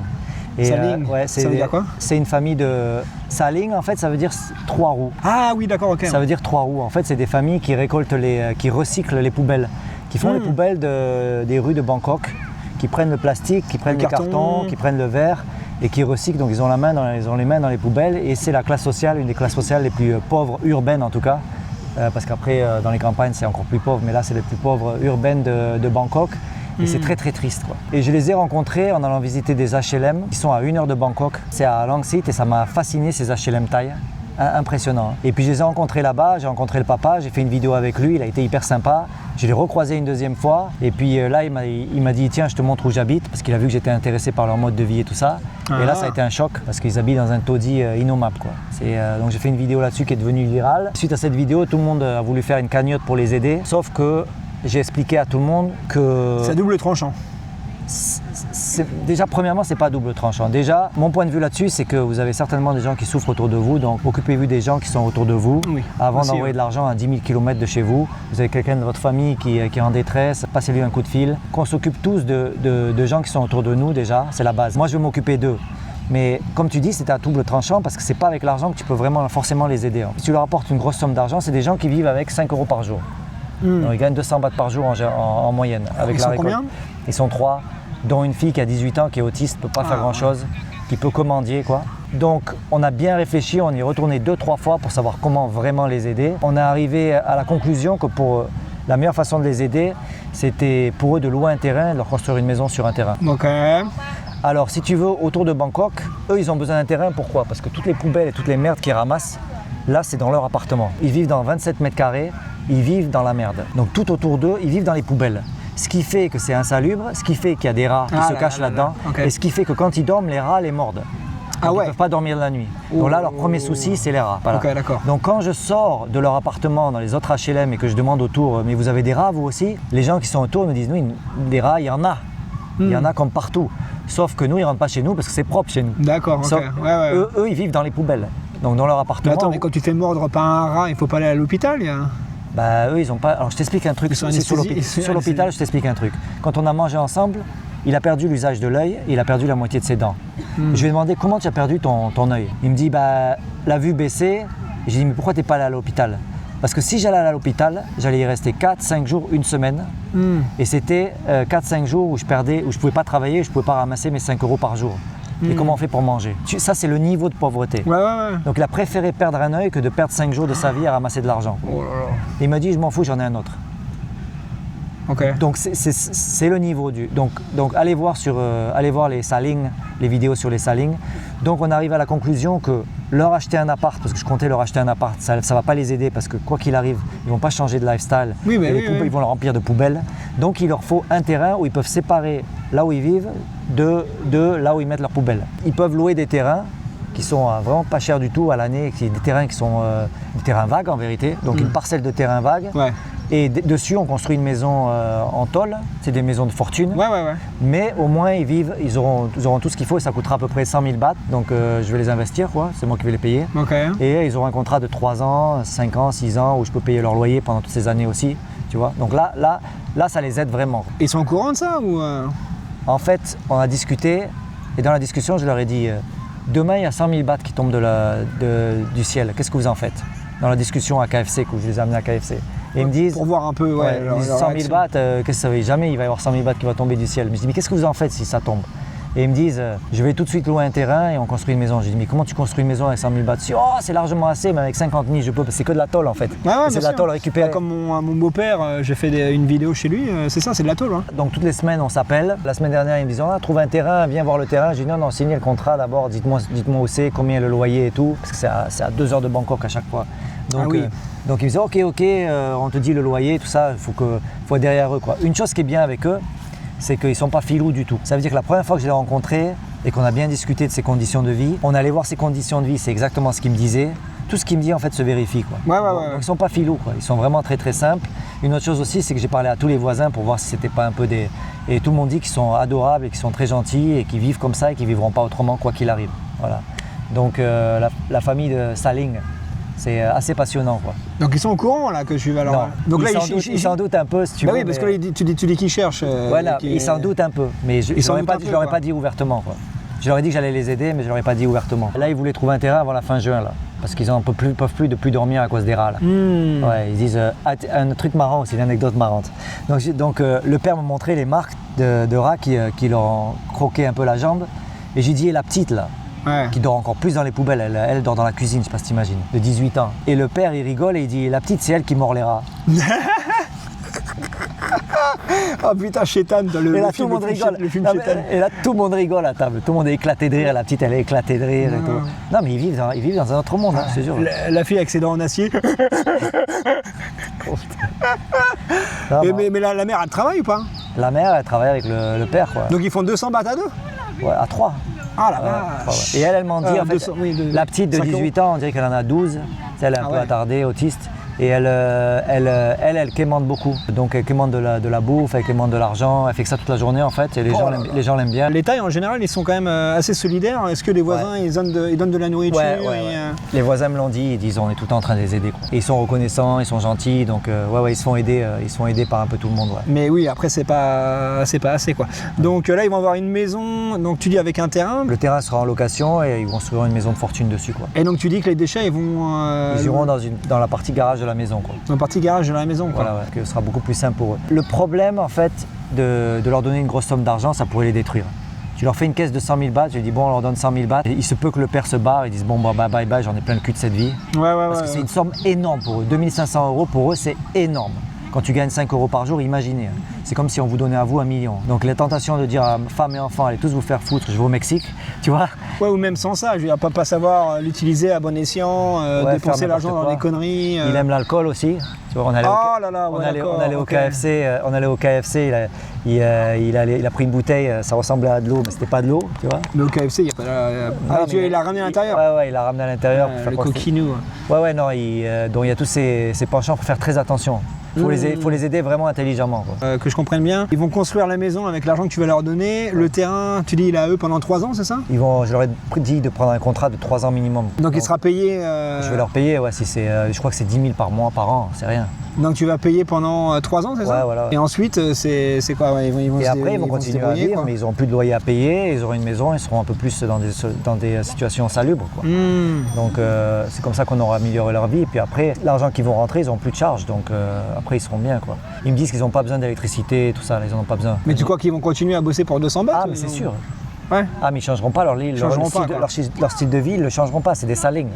Saling, ouais, ça veut dire quoi? C'est une famille de... Saling, en fait, ça veut dire 3 roues. Ah oui, d'accord, ok. Ça veut dire 3 roues. En fait, c'est des familles qui récoltent qui recyclent les poubelles, qui font les poubelles des rues de Bangkok, qui prennent le plastique, qui prennent les cartons, qui prennent le verre et qui recyclent. Donc ils ont les mains dans les poubelles et c'est la classe sociale, une des classes sociales les plus pauvres, urbaines en tout cas, parce qu'après dans les campagnes c'est encore plus pauvre, mais là c'est les plus pauvres urbaines de Bangkok. Et c'est très très triste, quoi. Et je les ai rencontrés en allant visiter des HLM qui sont à 1 heure de Bangkok. C'est à Langsit et ça m'a fasciné ces HLM Thaï. Impressionnant. Et puis je les ai rencontrés là-bas, j'ai rencontré le papa, j'ai fait une vidéo avec lui, il a été hyper sympa. Je l'ai recroisé une deuxième fois et puis là il m'a dit tiens je te montre où j'habite parce qu'il a vu que j'étais intéressé par leur mode de vie et tout ça. Et là ça a été un choc parce qu'ils habitent dans un taudis innommable, quoi. Donc j'ai fait une vidéo là-dessus qui est devenue virale. Suite à cette vidéo, tout le monde a voulu faire une cagnotte pour les aider, sauf que j'ai expliqué à tout le monde que... C'est à double tranchant. Déjà, premièrement, c'est pas double tranchant. Déjà, mon point de vue là-dessus, c'est que vous avez certainement des gens qui souffrent autour de vous, donc occupez-vous des gens qui sont autour de vous. Oui, avant d'envoyer de l'argent à 10 000 km de chez vous. Vous avez quelqu'un de votre famille qui est en détresse, passez-lui un coup de fil. Qu'on s'occupe tous de gens qui sont autour de nous, déjà, c'est la base. Moi, je vais m'occuper d'eux. Mais comme tu dis, c'est à double tranchant parce que c'est pas avec l'argent que tu peux vraiment forcément les aider. Si tu leur apportes une grosse somme d'argent, c'est des gens qui vivent avec 5 € par jour. Donc, ils gagnent 200 bahts par jour en moyenne. Avec ils sont combien? Ils sont 3. Dont une fille qui a 18 ans, qui est autiste, ne peut pas faire grand-chose, qui peut commandier, quoi. Donc on a bien réfléchi, on y est retourné 2-3 fois pour savoir comment vraiment les aider. On est arrivé à la conclusion que pour la meilleure façon de les aider, c'était pour eux de louer un terrain et de leur construire une maison sur un terrain. Ok. Alors si tu veux, autour de Bangkok, eux ils ont besoin d'un terrain, pourquoi? Parce que toutes les poubelles et toutes les merdes qu'ils ramassent, là c'est dans leur appartement. Ils vivent dans 27 mètres carrés, ils vivent dans la merde. Donc tout autour d'eux, ils vivent dans les poubelles. Ce qui fait que c'est insalubre, ce qui fait qu'il y a des rats qui se cachent là-dedans, et ce qui fait que quand ils dorment, les rats les mordent. Donc ils ne peuvent pas dormir la nuit. Donc là, leur premier souci, c'est les rats. Voilà. Okay, donc quand je sors de leur appartement dans les autres HLM et que je demande autour, mais vous avez des rats vous aussi? Les gens qui sont autour me disent, oui, des rats, il y en a. Il y en a comme partout. Sauf que nous, ils ne rentrent pas chez nous parce que c'est propre chez nous. D'accord, ok. Eux, ils vivent dans les poubelles. Donc dans leur appartement. Mais attends, mais quand tu fais mordre par un rat, il ne faut pas aller à l'hôpital, Bah eux ils ont pas. Alors je t'explique un truc. Sur l'hôpital, je t'explique un truc. Quand on a mangé ensemble, il a perdu l'usage de l'œil et il a perdu la moitié de ses dents. Je lui ai demandé comment tu as perdu ton œil. Il me dit bah la vue baissée. J'ai dit mais pourquoi t'es pas allé à l'hôpital? Parce que si j'allais à l'hôpital, j'allais y rester 4-5 jours, une semaine. Et c'était 4-5 jours où je pouvais pas travailler, je pouvais pas ramasser mes 5 € par jour. Et comment on fait pour manger? Ça, c'est le niveau de pauvreté. Donc, il a préféré perdre un œil que de perdre 5 jours de sa vie à ramasser de l'argent. Il m'a dit, je m'en fous, j'en ai un autre. Donc, c'est le niveau du... Donc allez voir les Saling, les vidéos sur les Saling. Donc, on arrive à la conclusion que leur acheter un appart, parce que je comptais leur acheter un appart, ça ne va pas les aider parce que quoi qu'il arrive, ils ne vont pas changer de lifestyle. Ils vont le remplir de poubelles. Donc, il leur faut un terrain où ils peuvent séparer là où ils vivent de là où ils mettent leurs poubelles. Ils peuvent louer des terrains qui sont vraiment pas chers du tout à l'année, des terrains qui sont des terrains vagues en vérité, donc une parcelle de terrain vague. Et dessus, on construit une maison en tôle, c'est des maisons de fortune. Mais au moins, ils auront tout ce qu'il faut et ça coûtera à peu près 100 000 bahts. Donc je vais les investir, quoi. C'est moi qui vais les payer. Et ils auront un contrat de 3 ans, 5 ans, 6 ans où je peux payer leur loyer pendant toutes ces années aussi. Tu vois. Donc là, ça les aide vraiment. Ils sont au courant de ça ou En fait, on a discuté et dans la discussion, je leur ai dit demain, il y a 100 000 bahts qui tombent du ciel. Qu'est-ce que vous en faites? Dans la discussion à KFC, que je les ai amenés à KFC. Et ils me disent, pour voir un peu, ils disent 100 000 bahts, qu'est-ce que ça veut? Jamais il va y avoir 100 000 bahts qui va tomber du ciel. Mais je dis, mais qu'est-ce que vous en faites si ça tombe? Et ils me disent, je vais tout de suite louer un terrain et on construit une maison. J'ai dit, mais comment tu construis une maison avec 100 000 bahts? Oh, c'est largement assez, mais avec 50 000, je peux. C'est que de la tôle en fait. C'est de la tôle récupérée. Comme mon beau-père, j'ai fait une vidéo chez lui, c'est ça, c'est de la tôle. Hein. Donc toutes les semaines, on s'appelle. La semaine dernière, ils me disent, trouve un terrain, viens voir le terrain. J'ai dit, non, signez le contrat d'abord, dites-moi où c'est, combien est le loyer et tout. Parce que c'est à 2 heures de Bangkok à chaque fois. Donc, donc ils me disaient, ok, on te dit le loyer, tout ça, il faut être derrière eux, quoi. Une chose qui est bien avec eux, c'est qu'ils ne sont pas filous du tout. Ça veut dire que la première fois que je l'ai rencontré et qu'on a bien discuté de ses conditions de vie, on allait voir ses conditions de vie, c'est exactement ce qu'il me disait. Tout ce qu'il me dit en fait se vérifie, quoi. Donc ils ne sont pas filous, quoi. Ils sont vraiment très très simples. Une autre chose aussi, c'est que j'ai parlé à tous les voisins pour voir si c'était pas un peu des... Et tout le monde dit qu'ils sont adorables et qu'ils sont très gentils et qu'ils vivent comme ça et qu'ils ne vivront pas autrement quoi qu'il arrive. Voilà. Donc la famille de Saling, c'est assez passionnant, quoi. Donc ils sont au courant là que je suis alors. Non. Donc là ils s'en doutent un peu si tu veux. Oui, parce que là, tu dis qu'ils cherchent. Voilà, ils s'en doutent un peu, mais je ne leur ai pas dit ouvertement, quoi. Je leur ai dit que j'allais les aider, mais je leur ai pas dit ouvertement. Là, ils voulaient trouver un terrain avant la fin juin, là, parce qu'ils ne peuvent plus dormir à cause des rats. Là. Ouais, ils disent un truc marrant aussi, une anecdote marrante. Donc le père m'a montré les marques de rats qui leur ont croqué un peu la jambe, et j'ai dit et la petite là. Qui dort encore plus dans les poubelles, elle dort dans la cuisine, je sais pas si t'imagines, de 18 ans. Et le père il rigole et il dit la petite c'est elle qui mord les rats. Oh putain, chétan, le là, tout le monde rigole. Et là tout le monde rigole à table, tout le monde est éclaté de rire, la petite elle est éclatée de rire et tout. Non mais ils vivent dans un autre monde, hein, je te jure. La fille avec ses dents en acier. Mais la mère elle travaille ou pas? La mère elle travaille avec le père, quoi. Donc ils font 200 bahts à deux? Ouais, à 3. Ah la vache. Et elle m'en dit, en fait, 200, la petite de 18 ans, on dirait qu'elle en a 12. Elle est un peu attardée, autiste. Et elle quémande beaucoup. Donc elle quémande de la bouffe, elle quémande de l'argent, elle fait que ça toute la journée en fait. Et les gens l'aiment bien. Les Thaïs en général, ils sont quand même assez solidaires. Est-ce que les voisins, ils donnent de la nourriture? Les voisins me l'ont dit, ils disent on est tout le temps en train de les aider, quoi. Et ils sont reconnaissants, ils sont gentils, donc ils se font aider par un peu tout le monde. Ouais. Mais oui, après c'est pas assez, quoi. Donc là, ils vont avoir une maison, donc tu dis avec un terrain. Le terrain sera en location et ils vont construire une maison de fortune dessus, quoi. Et donc tu dis que les déchets, ils vont... Ils iront dans la partie garage de la maison, quoi. Dans la partie garage de la maison, quoi. Voilà, que ce sera beaucoup plus simple pour eux. Le problème, en fait, de leur donner une grosse somme d'argent, ça pourrait les détruire. Tu leur fais une caisse de 100 000 bahts, je dis bon, on leur donne 100 000 bahts. Et il se peut que le père se barre, ils disent bon, bah, bye bye, j'en ai plein le cul de cette vie. Parce que c'est une somme énorme pour eux. 2500 € pour eux, c'est énorme. Quand tu gagnes 5 € par jour, imaginez. C'est comme si on vous donnait à vous 1 million. Donc la tentation de dire à femmes et enfants, allez tous vous faire foutre, je vais au Mexique, tu vois. Ouais, ou même sans ça, je veux dire, pas savoir l'utiliser à bon escient, dépenser l'argent dans des conneries. Il aime l'alcool aussi. Tu vois, on allait au KFC, il a pris une bouteille, ça ressemblait à de l'eau, mais c'était pas de l'eau, tu vois. Mais au KFC, il n'y a pas il l'a ramené à l'intérieur. Ouais, il l'a ramené à l'intérieur. Le coquinou. Ouais, non, donc il y a tous ces penchants, il faut faire très attention. Il faut les aider vraiment intelligemment, quoi. Que je comprenne bien, ils vont construire la maison avec l'argent que tu vas leur donner. Le terrain, tu dis, il est à eux pendant 3 ans, c'est ça? Je leur ai dit de prendre un contrat de 3 ans minimum. Donc il sera payé Je vais leur payer, ouais, si je crois que c'est 10 000 par mois, par an, c'est rien. Donc tu vas payer pendant 3 ans, c'est ça? Ouais, voilà. Et ensuite, c'est quoi? Ils vont continuer à vivre, mais ils n'auront plus de loyer à payer, ils auront une maison, ils seront un peu plus dans des situations salubres, quoi. Donc c'est comme ça qu'on aura amélioré leur vie. Et puis après, l'argent qu'ils vont rentrer, ils n'auront plus de charges, donc après ils seront bien, quoi. Ils me disent qu'ils n'ont pas besoin d'électricité et tout ça, ils n'en ont pas besoin. Mais tu crois qu'ils vont continuer à bosser pour 200 bahts? Ah, mais c'est sûr. Ouais. Ah, mais ils ne changeront pas leur style de vie, ils ne le changeront pas, c'est des salings.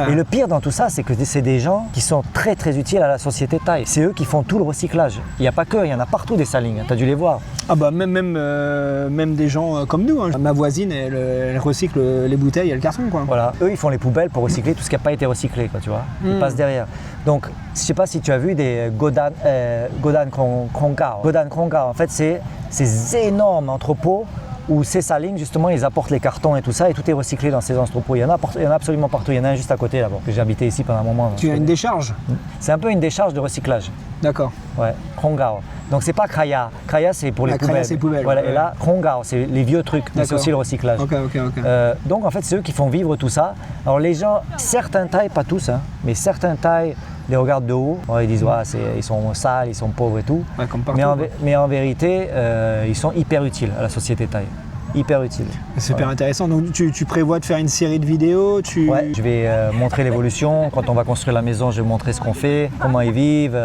Et le pire dans tout ça, c'est que c'est des gens qui sont très très utiles à la société thaï. C'est eux qui font tout le recyclage. Il n'y a pas que, il y en a partout des salings, tu as dû les voir. Ah bah même des gens comme nous, hein. Ma voisine, elle recycle les bouteilles et le carton, quoi. Voilà, eux ils font les poubelles pour recycler tout ce qui n'a pas été recyclé, quoi, tu vois. Ils passent derrière. Donc, je ne sais pas si tu as vu des Godan Krongkao. Godan Krongkao, en fait, c'est ces énormes entrepôts où ces salings, justement, ils apportent les cartons et tout ça, et tout est recyclé dans ces entrepôts. Il y en a absolument partout. Il y en a un juste à côté là-bas, que j'ai habité ici pendant un moment. Tu as une décharge? C'est un peu une décharge de recyclage. D'accord. Ouais, Krongkao. Donc c'est pas Kraya. Kraya c'est pour les poubelles. Kraya, c'est poubelles. Voilà, ouais. Et là, Krongkao, c'est les vieux trucs, mais c'est aussi le recyclage. Ok. Donc en fait, c'est eux qui font vivre tout ça. Alors les gens, certains Thaïs, pas tous, hein, mais certains Thaïs les regardent de haut. Ouais, ils disent ils sont sales, ils sont pauvres et tout. Ouais, comme partout, mais en vérité, ils sont hyper utiles à la société thaï. hyper utile. Super intéressant. Donc tu prévois de faire une série de vidéos Ouais, je vais montrer l'évolution. Quand on va construire la maison, je vais montrer ce qu'on fait, comment ils vivent.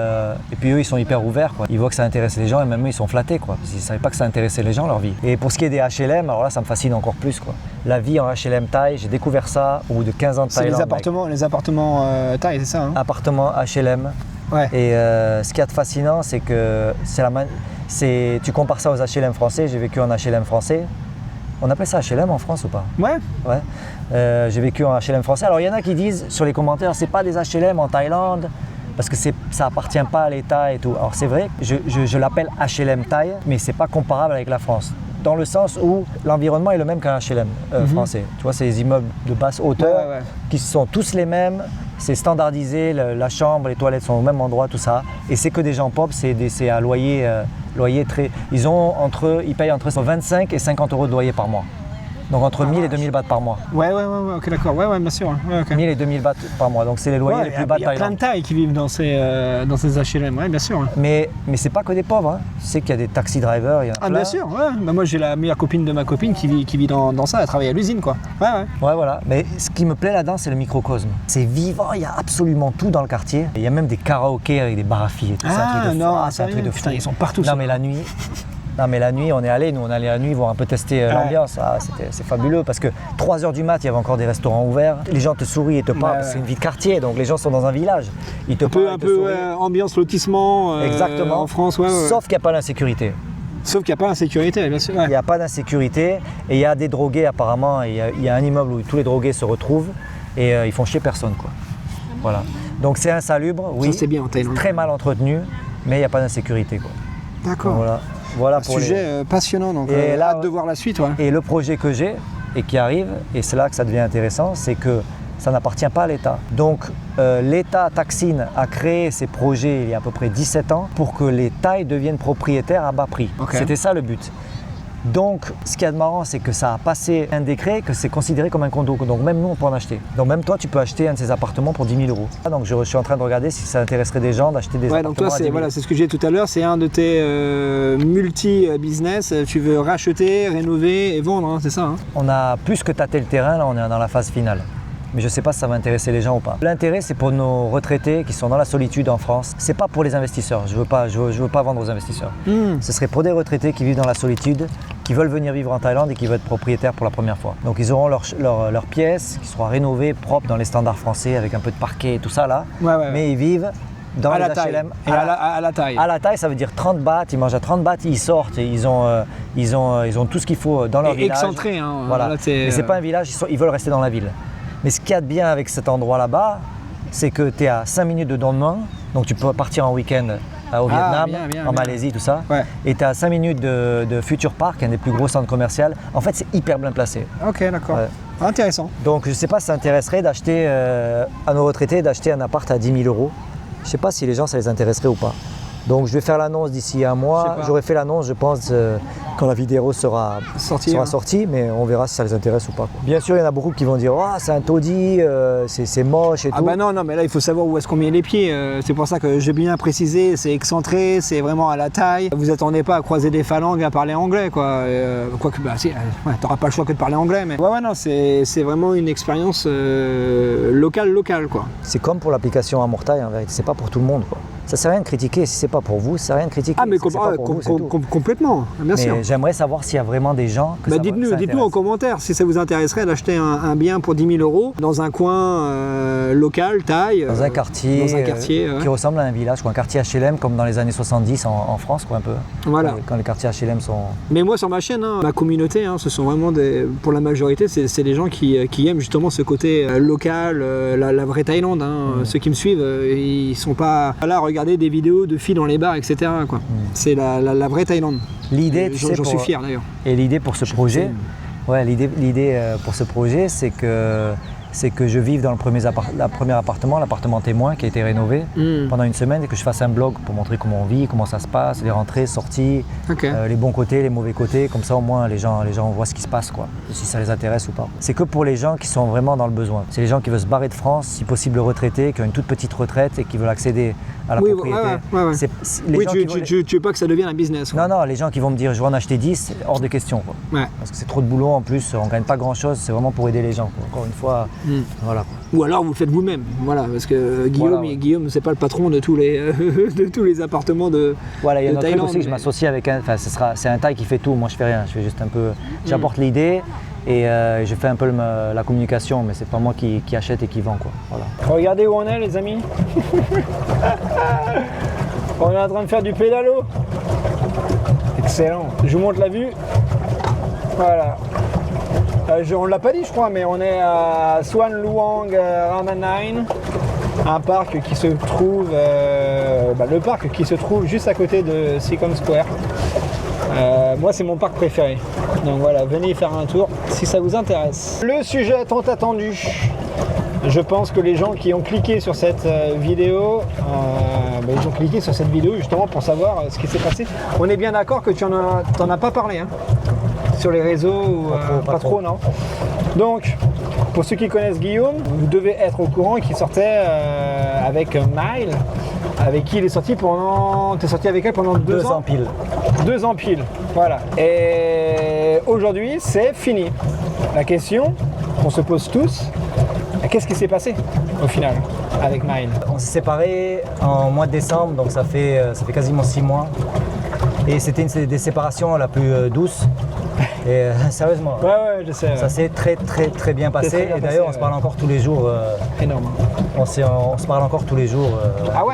Et puis eux, ils sont hyper ouverts, quoi. Ils voient que ça intéresse les gens et même eux, ils sont flattés, quoi. Parce qu'ils ne savaient pas que ça intéressait les gens, leur vie. Et pour ce qui est des HLM, alors là, ça me fascine encore plus, quoi. La vie en HLM Thaï, j'ai découvert ça au bout de 15 ans de Thaïlande. C'est les appartements Thaï, c'est ça, hein? Appartements HLM. Ouais. Et ce qu'il y a de fascinant, c'est que tu compares ça aux HLM français. J'ai vécu en HLM français. On appelle ça HLM en France ou pas? Ouais. J'ai vécu en HLM français. Alors il y en a qui disent sur les commentaires, c'est pas des HLM en Thaïlande parce que ça appartient pas à l'État et tout. Alors c'est vrai, je l'appelle HLM Thaï, mais c'est pas comparable avec la France. Dans le sens où l'environnement est le même qu'un HLM français. Tu vois, c'est des immeubles de basse hauteur qui sont tous les mêmes. C'est standardisé, la chambre, les toilettes sont au même endroit, tout ça. Et c'est que des gens pauvres, c'est à loyer très... Ils payent entre 25 et 50 euros de loyer par mois. Donc entre 1000 et 2000 bahts par mois. Ouais, ok, d'accord. Ouais, bien sûr. Ouais, okay. 1000 et 2000 bahts par mois. Donc c'est les loyers les plus bas de Thaïlande. Il y a plein de Thaïs qui vivent dans ces HLM, ouais, bien sûr. Mais c'est pas que des pauvres. Hein. Tu sais qu'il y a des taxi drivers. Il y en a plein. Bien sûr, ouais. Bah, moi j'ai la meilleure copine de ma copine qui vit dans ça, elle travaille à l'usine, quoi. Ouais, voilà. Mais ce qui me plaît là-dedans, c'est le microcosme. C'est vivant, il y a absolument tout dans le quartier. Il y a même des karaokés avec des bars à filles et tout. C'est un truc de fou. Putain, ils sont partout. Non, mais la nuit. On est allé la nuit voir un peu tester l'ambiance. C'est fabuleux parce que 3h du mat, il y avait encore des restaurants ouverts. Les gens te sourient et te parlent. C'est une vie de quartier, donc les gens sont dans un village. Ils te parlent, un peu ambiance lotissement. Exactement. En France, Sauf qu'il n'y a pas d'insécurité. Sauf qu'il n'y a pas d'insécurité, bien sûr. Ouais. Il n'y a pas d'insécurité et il y a des drogués apparemment. Il y a un immeuble où tous les drogués se retrouvent et ils font chier personne, quoi. Voilà. Donc c'est insalubre, oui. Ça c'est bien en Thaïlande. Très mal entretenu, mais il n'y a pas d'insécurité, quoi. D'accord. Donc, voilà un pour sujet passionnant, donc hâte de voir la suite. Ouais. Et le projet que j'ai et qui arrive, et c'est là que ça devient intéressant, c'est que ça n'appartient pas à l'État. Donc l'État Thaksin a créé ces projets il y a à peu près 17 ans pour que les Thaïs deviennent propriétaires à bas prix. Okay. C'était ça le but. Donc, ce qui est marrant, c'est que ça a passé un décret que c'est considéré comme un condo. Donc, même nous, on peut en acheter. Donc, même toi, tu peux acheter un de ces appartements pour 10 000 euros. Donc, je suis en train de regarder si ça intéresserait des gens d'acheter des appartements. Donc, toi, c'est ce que j'ai dit tout à l'heure. C'est un de tes multi-business. Tu veux racheter, rénover et vendre, hein, c'est ça, hein? On a plus que tâté le terrain. Là, on est dans la phase finale. Mais je ne sais pas si ça va intéresser les gens ou pas. L'intérêt, c'est pour nos retraités qui sont dans la solitude en France. C'est pas pour les investisseurs. Je veux pas vendre aux investisseurs. Ce serait pour des retraités qui vivent dans la solitude, qui veulent venir vivre en Thaïlande et qui veulent être propriétaires pour la première fois. Donc ils auront leur pièce qui sera rénovée, propre dans les standards français, avec un peu de parquet et tout ça là. Mais ils vivent dans les HLM. À la Thaï. À la Thaï, ça veut dire 30 bahts. Ils mangent à 30 bahts, ils sortent et ils ont tout ce qu'il faut dans leur village. Excentré, hein. Voilà. Mais c'est pas un village, ils veulent rester dans la ville. Mais ce qu'il y a de bien avec cet endroit là-bas, c'est que tu es à 5 minutes de Don Muang, donc tu peux partir en week-end au Vietnam, en Malaisie, tout ça. Ouais. Et tu es à 5 minutes de Future Park, un des plus gros centres commerciaux. En fait, c'est hyper bien placé. Ok, d'accord. Ouais. Intéressant. Donc je ne sais pas si ça intéresserait d'acheter à nos retraités d'acheter un appart à 10 000 euros. Je ne sais pas si les gens, ça les intéresserait ou pas. Donc je vais faire l'annonce d'ici un mois. J'aurai fait l'annonce, je pense, quand la vidéo sera sortie, mais on verra si ça les intéresse ou pas, quoi. Bien sûr, il y en a beaucoup qui vont dire « Oh, c'est un taudis, c'est moche et tout ». Ah bah non, mais là, il faut savoir où est-ce qu'on met les pieds. C'est pour ça que j'ai bien précisé, c'est excentré, c'est vraiment à la taille. Vous attendez pas à croiser des phalanges et à parler anglais, quoi. Quoique, si, t'auras pas le choix que de parler anglais, mais... non, c'est vraiment une expérience locale, quoi. C'est comme pour l'application Amortail, en vérité, c'est pas pour tout le monde, quoi. Ça sert à rien de critiquer, si c'est pas pour vous, ça sert à rien de critiquer. Ah mais complètement, bien sûr. J'aimerais savoir s'il y a vraiment des gens que dites-nous en commentaire si ça vous intéresserait d'acheter un bien pour 10 000 euros dans un coin local, Thaï. Dans un quartier qui ressemble à un village, quoi, un quartier HLM comme dans les années 70 en France, quoi, un peu. Voilà. Quand les quartiers HLM sont... Mais moi sur ma chaîne, ma communauté, ce sont vraiment pour la majorité, c'est des gens qui aiment justement ce côté local, la vraie Thaïlande. Ceux qui me suivent, ils sont pas là regarder des vidéos de filles dans les bars, etc. Quoi. C'est la vraie Thaïlande. L'idée, j'en suis fier d'ailleurs. Et l'idée pour ce projet, l'idée pour ce projet, c'est que c'est que je vive dans le premier appartement, l'appartement témoin qui a été rénové pendant une semaine et que je fasse un blog pour montrer comment on vit, comment ça se passe, les rentrées, sorties, les bons côtés, les mauvais côtés. Comme ça, au moins, les gens voient ce qui se passe, quoi, si ça les intéresse ou pas. C'est que pour les gens qui sont vraiment dans le besoin. C'est les gens qui veulent se barrer de France, si possible retraités, qui ont une toute petite retraite et qui veulent accéder à la propriété. Tu veux pas que ça devienne un business. Quoi. Non, les gens qui vont me dire je vais en acheter 10, hors de question. Quoi. Ouais. Parce que c'est trop de boulot en plus, on gagne pas grand chose, c'est vraiment pour aider les gens. Quoi. Encore une fois, voilà. Ou alors vous le faites vous-même, voilà, parce que Guillaume c'est pas le patron de tous les appartements de Voilà, il y a de un autre truc aussi que je m'associe avec c'est un Thaï qui fait tout, moi je fais rien, je fais juste un peu, j'apporte l'idée et je fais un peu la communication, mais c'est pas moi qui achète et qui vend, quoi. Voilà. Regardez où on est, les amis. On est en train de faire du pédalo. Excellent. Je vous montre la vue. Voilà. On ne l'a pas dit, je crois, mais on est à Suan Luang Ramanan, un parc qui se trouve, le parc qui se trouve juste à côté de Sikkim Square. Moi, c'est mon parc préféré. Donc voilà, venez y faire un tour si ça vous intéresse. Le sujet tant attendu. Je pense que les gens qui ont cliqué sur cette vidéo, ils ont cliqué sur cette vidéo justement pour savoir ce qui s'est passé. On est bien d'accord que tu n'en as pas parlé, hein, sur les réseaux ou pas trop, non. Donc, pour ceux qui connaissent Guillaume, vous devez être au courant qu'il sortait avec Mile, avec qui il est sorti t'es sorti avec elle pendant 2 ans. 2 ans pile. 2 ans pile, voilà. Et aujourd'hui, c'est fini. La question qu'on se pose tous, qu'est-ce qui s'est passé au final avec Mile? On s'est séparés en mois de décembre, donc ça fait quasiment 6 mois. Et c'était une des séparations la plus douce. Et sérieusement, je sais. Ça s'est très bien passé. Et d'ailleurs, on se parle encore tous les jours. Énorme. On se parle encore tous les jours,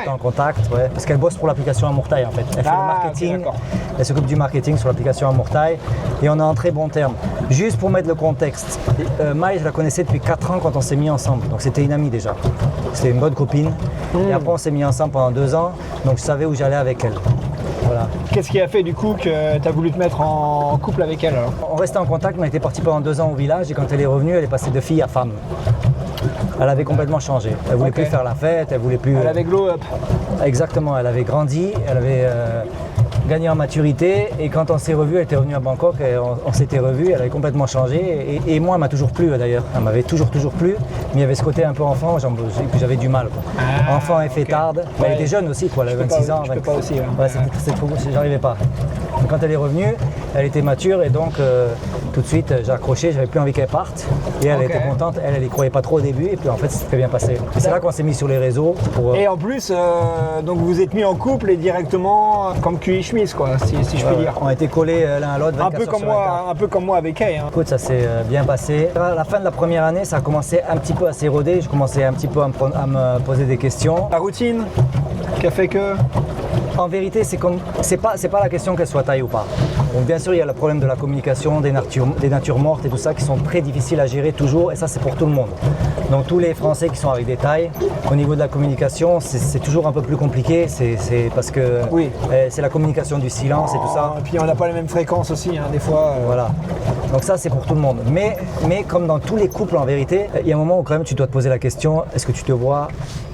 en contact, parce qu'elle bosse pour l'application Amortail en fait. Elle fait le marketing, elle s'occupe du marketing sur l'application Amortail et on est en très bon terme. Juste pour mettre le contexte, Maï, je la connaissais depuis 4 ans quand on s'est mis ensemble, donc c'était une amie déjà. C'était une bonne copine. Et après on s'est mis ensemble pendant 2 ans, donc je savais où j'allais avec elle. Voilà. Qu'est-ce qui a fait du coup que tu as voulu te mettre en couple avec elle alors? On restait en contact, on était partis pendant 2 ans au village et quand elle est revenue, elle est passée de fille à femme. Elle avait complètement changé. Elle voulait plus faire la fête, elle voulait plus. Elle avait glow up. Exactement, elle avait grandi, elle avait gagné en maturité et quand on s'est revus, elle était revenue à Bangkok et on s'était revus, elle avait complètement changé et moi elle m'a toujours plu d'ailleurs. Elle m'avait toujours plu, mais il y avait ce côté un peu enfant que j'avais du mal. Quoi. Enfant et fêtarde. Elle était jeune aussi, quoi, elle avait 26 ans. Je peux pas aussi. C'était trop, j'arrivais pas. Et quand elle est revenue, elle était mature et donc tout de suite j'ai accroché, j'avais plus envie qu'elle parte et elle était contente, elle y croyait pas trop au début et puis en fait c'est très bien passé. Et c'est là qu'on s'est mis sur les réseaux. Et en plus, donc vous êtes mis en couple et directement comme cul et chemise quoi, si je puis dire. On a été collés l'un à l'autre. Un peu comme moi avec Kay. Hein. Écoute, ça s'est bien passé. À la fin de la première année, ça a commencé un petit peu à s'éroder, je commençais un petit peu à me poser des questions. La routine qui a fait que... En vérité, c'est pas la question qu'elle soit taille ou pas. Donc, bien sûr, il y a le problème de la communication, des natures mortes et tout ça qui sont très difficiles à gérer toujours et ça c'est pour tout le monde. Donc tous les Français qui sont avec des tailles, au niveau de la communication, c'est toujours un peu plus compliqué, c'est parce que c'est la communication du silence et tout ça. Et puis on n'a pas les mêmes fréquences aussi, hein, des fois. Voilà. Donc ça c'est pour tout le monde. Mais comme dans tous les couples en vérité, il y a un moment où quand même tu dois te poser la question, est-ce que tu te vois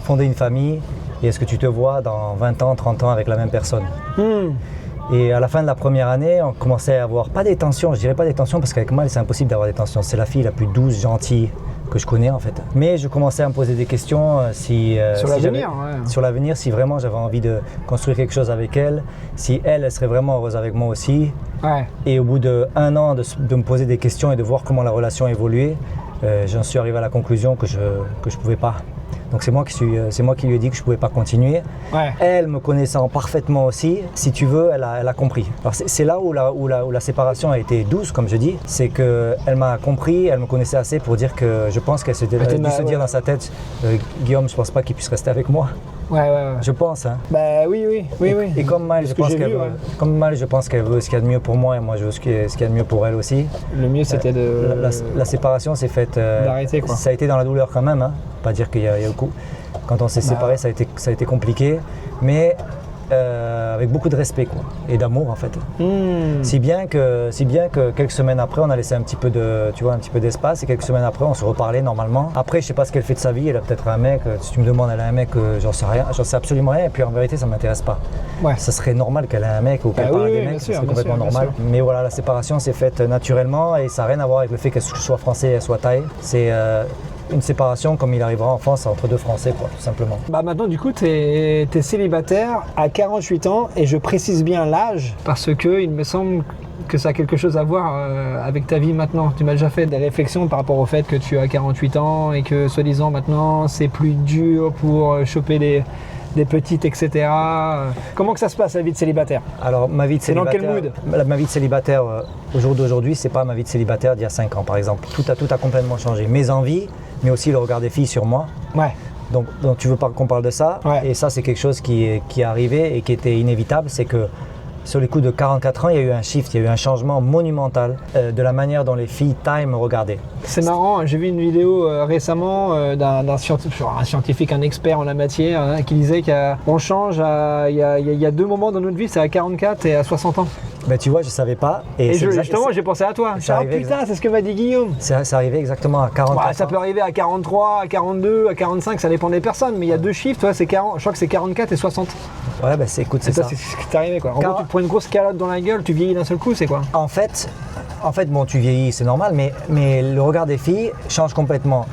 fonder une famille et est-ce que tu te vois dans 20 ans, 30 ans avec la même personne? Et à la fin de la première année, on commençait à avoir, pas des tensions, je dirais pas des tensions parce qu'avec moi c'est impossible d'avoir des tensions. C'est la fille la plus douce, gentille que je connais en fait. Mais je commençais à me poser des questions sur l'avenir, si vraiment j'avais envie de construire quelque chose avec elle, si elle serait vraiment heureuse avec moi aussi. Ouais. Et au bout d'1 an de me poser des questions et de voir comment la relation évoluait, j'en suis arrivé à la conclusion que je pouvais pas. Donc c'est moi qui lui ai dit que je ne pouvais pas continuer. Ouais. Elle, me connaissant parfaitement aussi, si tu veux, elle a compris. Alors c'est là où la séparation a été douce, comme je dis, c'est qu'elle m'a compris, elle me connaissait assez pour dire que je pense qu'elle dû se dire dans sa tête, Guillaume, je ne pense pas qu'il puisse rester avec moi. Ouais. Je pense. Hein. Bah oui. Et comme Mal, je pense qu'elle veut ce qu'il y a de mieux pour moi et moi je veux ce qu'il y a de mieux pour elle aussi. Le mieux c'était de... La séparation s'est faite... d'arrêter quoi. Ça a été dans la douleur quand même, hein. Pas dire qu'il y a eu coup. Quand on s'est séparés, ça a été compliqué. Mais avec beaucoup de respect quoi, et d'amour en fait. Si bien que quelques semaines après, on a laissé un petit peu d'espace et quelques semaines après, on se reparlait normalement. Après, je sais pas ce qu'elle fait de sa vie, elle a peut-être un mec, si tu me demandes, elle a un mec, j'en sais rien, j'en sais absolument rien, et puis en vérité, ça m'intéresse pas. Ouais. Ça serait normal qu'elle ait un mec ou qu'elle parle à des mecs, c'est complètement normal. Mais voilà, la séparation s'est faite naturellement et ça n'a rien à voir avec le fait qu'elle soit français et elle soit thaï. C'est une séparation comme il arrivera en France entre deux Français, quoi, tout simplement. Bah maintenant, du coup, tu es célibataire à 48 ans et je précise bien l'âge parce que il me semble que ça a quelque chose à voir avec ta vie maintenant. Tu m'as déjà fait des réflexions par rapport au fait que tu as 48 ans et que soi-disant maintenant c'est plus dur pour choper des petites, etc. Comment que ça se passe la vie de célibataire? Alors ma vie de célibataire, dans quel mood? Ma vie de célibataire au jour d'aujourd'hui, c'est pas ma vie de célibataire d'il y a 5 ans par exemple. Tout a complètement changé. Mes envies, mais aussi le regard des filles sur moi. Ouais. Donc tu veux pas qu'on parle de ça, ouais. Et ça c'est quelque chose qui est arrivé et qui était inévitable, c'est que sur les coups de 44 ans, il y a eu un shift, il y a eu un changement monumental de la manière dont les filles thaï me regardaient. C'est marrant, j'ai vu une vidéo récemment d'un scientifique, un expert en la matière, hein, qui disait qu'on change, il y a 2 moments dans notre vie, c'est à 44 et à 60 ans. Ben tu vois, je savais pas. Et justement, j'ai pensé à toi. Putain, c'est ce que m'a dit Guillaume. C'est arrivé exactement à 44 ans. Ça peut arriver à 43, à 42, à 45, ça dépend des personnes, mais il y a 2 chiffres, toi, je crois que c'est 44 et 60. Ouais, ben écoute, c'est ça. C'est ce qui t'est arrivé, quoi. En gros, tu te prends une grosse calotte dans la gueule, tu vieillis d'un seul coup, c'est quoi? En fait, bon, tu vieillis, c'est normal, mais le regard des filles change complètement.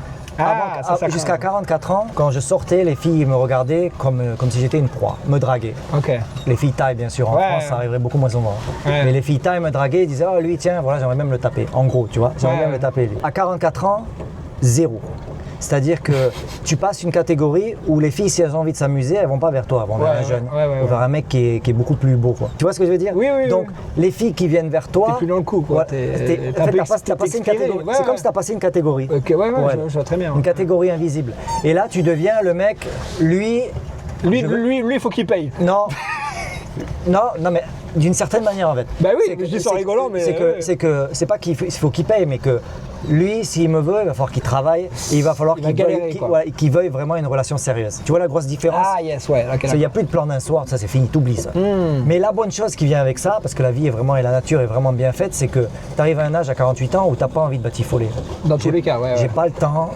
Jusqu'à 44 ans, quand je sortais, les filles me regardaient comme si j'étais une proie, me draguaient. Okay. Les filles thaï, bien sûr, en France, ça arriverait beaucoup moins souvent. Ouais. Mais les filles thaï me draguaient, disaient « Oh, lui, tiens, voilà, j'aimerais même le taper. » En gros, tu vois, j'aimerais même le taper, lui. À 44 ans, 0. C'est-à-dire que tu passes une catégorie où les filles, si elles ont envie de s'amuser, elles vont pas vers toi, elles vont vers un jeune, ou vers un mec qui est beaucoup plus beau, quoi. Tu vois ce que je veux dire? Oui. Donc, les filles qui viennent vers toi... T'es plus dans le coup, quoi. T'as passé une catégorie. C'est comme si t'as passé une catégorie. Ok, je vois très bien. Une catégorie invisible. Et là, tu deviens le mec, lui, il faut qu'il paye. Non, mais d'une certaine manière, en fait. Bah oui, je dis ça en rigolant, mais... C'est pas qu'il faut qu'il paye, mais que lui, s'il me veut, il va falloir qu'il travaille et il va falloir qu'il veuille vraiment une relation sérieuse. Tu vois la grosse différence? Ah yes, ouais. Il n'y a plus de plan d'un soir, ça c'est fini, t'oublies ça. Mais la bonne chose qui vient avec ça, parce que la vie est vraiment, et la nature est vraiment bien faite, c'est que tu arrives à un âge à 48 ans où tu n'as pas envie de batifoler. Dans tous les cas, ouais. J'ai pas le temps.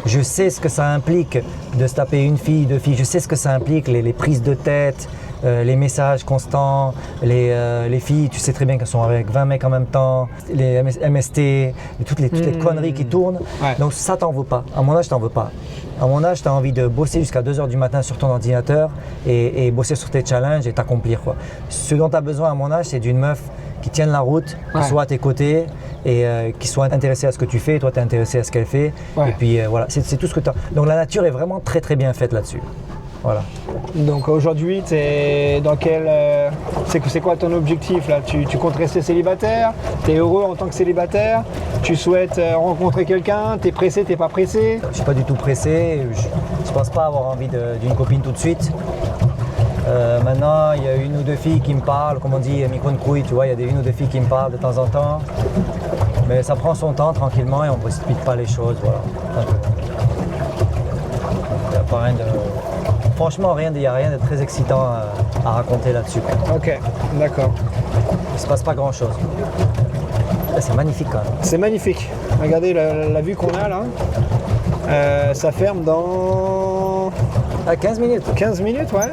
Je sais ce que ça implique de se taper une fille, 2 filles. Je sais ce que ça implique, les prises de tête, les messages constants, les filles, tu sais très bien qu'elles sont avec 20 mecs en même temps, les MST, toutes les conneries qui tournent. Ouais. Donc ça, t'en veux pas. À mon âge, t'en veux pas. À mon âge, tu as envie de bosser jusqu'à 2h du matin sur ton ordinateur et bosser sur tes challenges et t'accomplir, quoi. Ce dont tu as besoin à mon âge, c'est d'une meuf qui tienne la route, qui soit à tes côtés et qui soit intéressée à ce que tu fais, toi tu es intéressé à ce qu'elle fait. Ouais. Et puis voilà, c'est tout ce que tu as. Donc la nature est vraiment très très bien faite là-dessus. Voilà. Donc aujourd'hui, tu es dans quel. C'est quoi ton objectif là? Tu comptes rester célibataire? Tu es heureux en tant que célibataire? Tu souhaites rencontrer quelqu'un? Tu es pressé, tu n'es pas pressé? Je ne suis pas du tout pressé. Je pense pas avoir envie d'une copine tout de suite. Maintenant, il y a 1 ou 2 filles qui me parlent, comme on dit, micro de couille, tu vois, il y a 1 ou 2 filles qui me parlent de temps en temps. Mais ça prend son temps tranquillement et on ne précipite pas les choses, voilà. Il n'y a pas rien de... Franchement, il n'y a rien de très excitant à raconter là-dessus. Ok, d'accord. Il ne se passe pas grand-chose. C'est magnifique quand même. C'est magnifique. Regardez la vue qu'on a là. Ça ferme dans... 15 minutes. 15 minutes, ouais.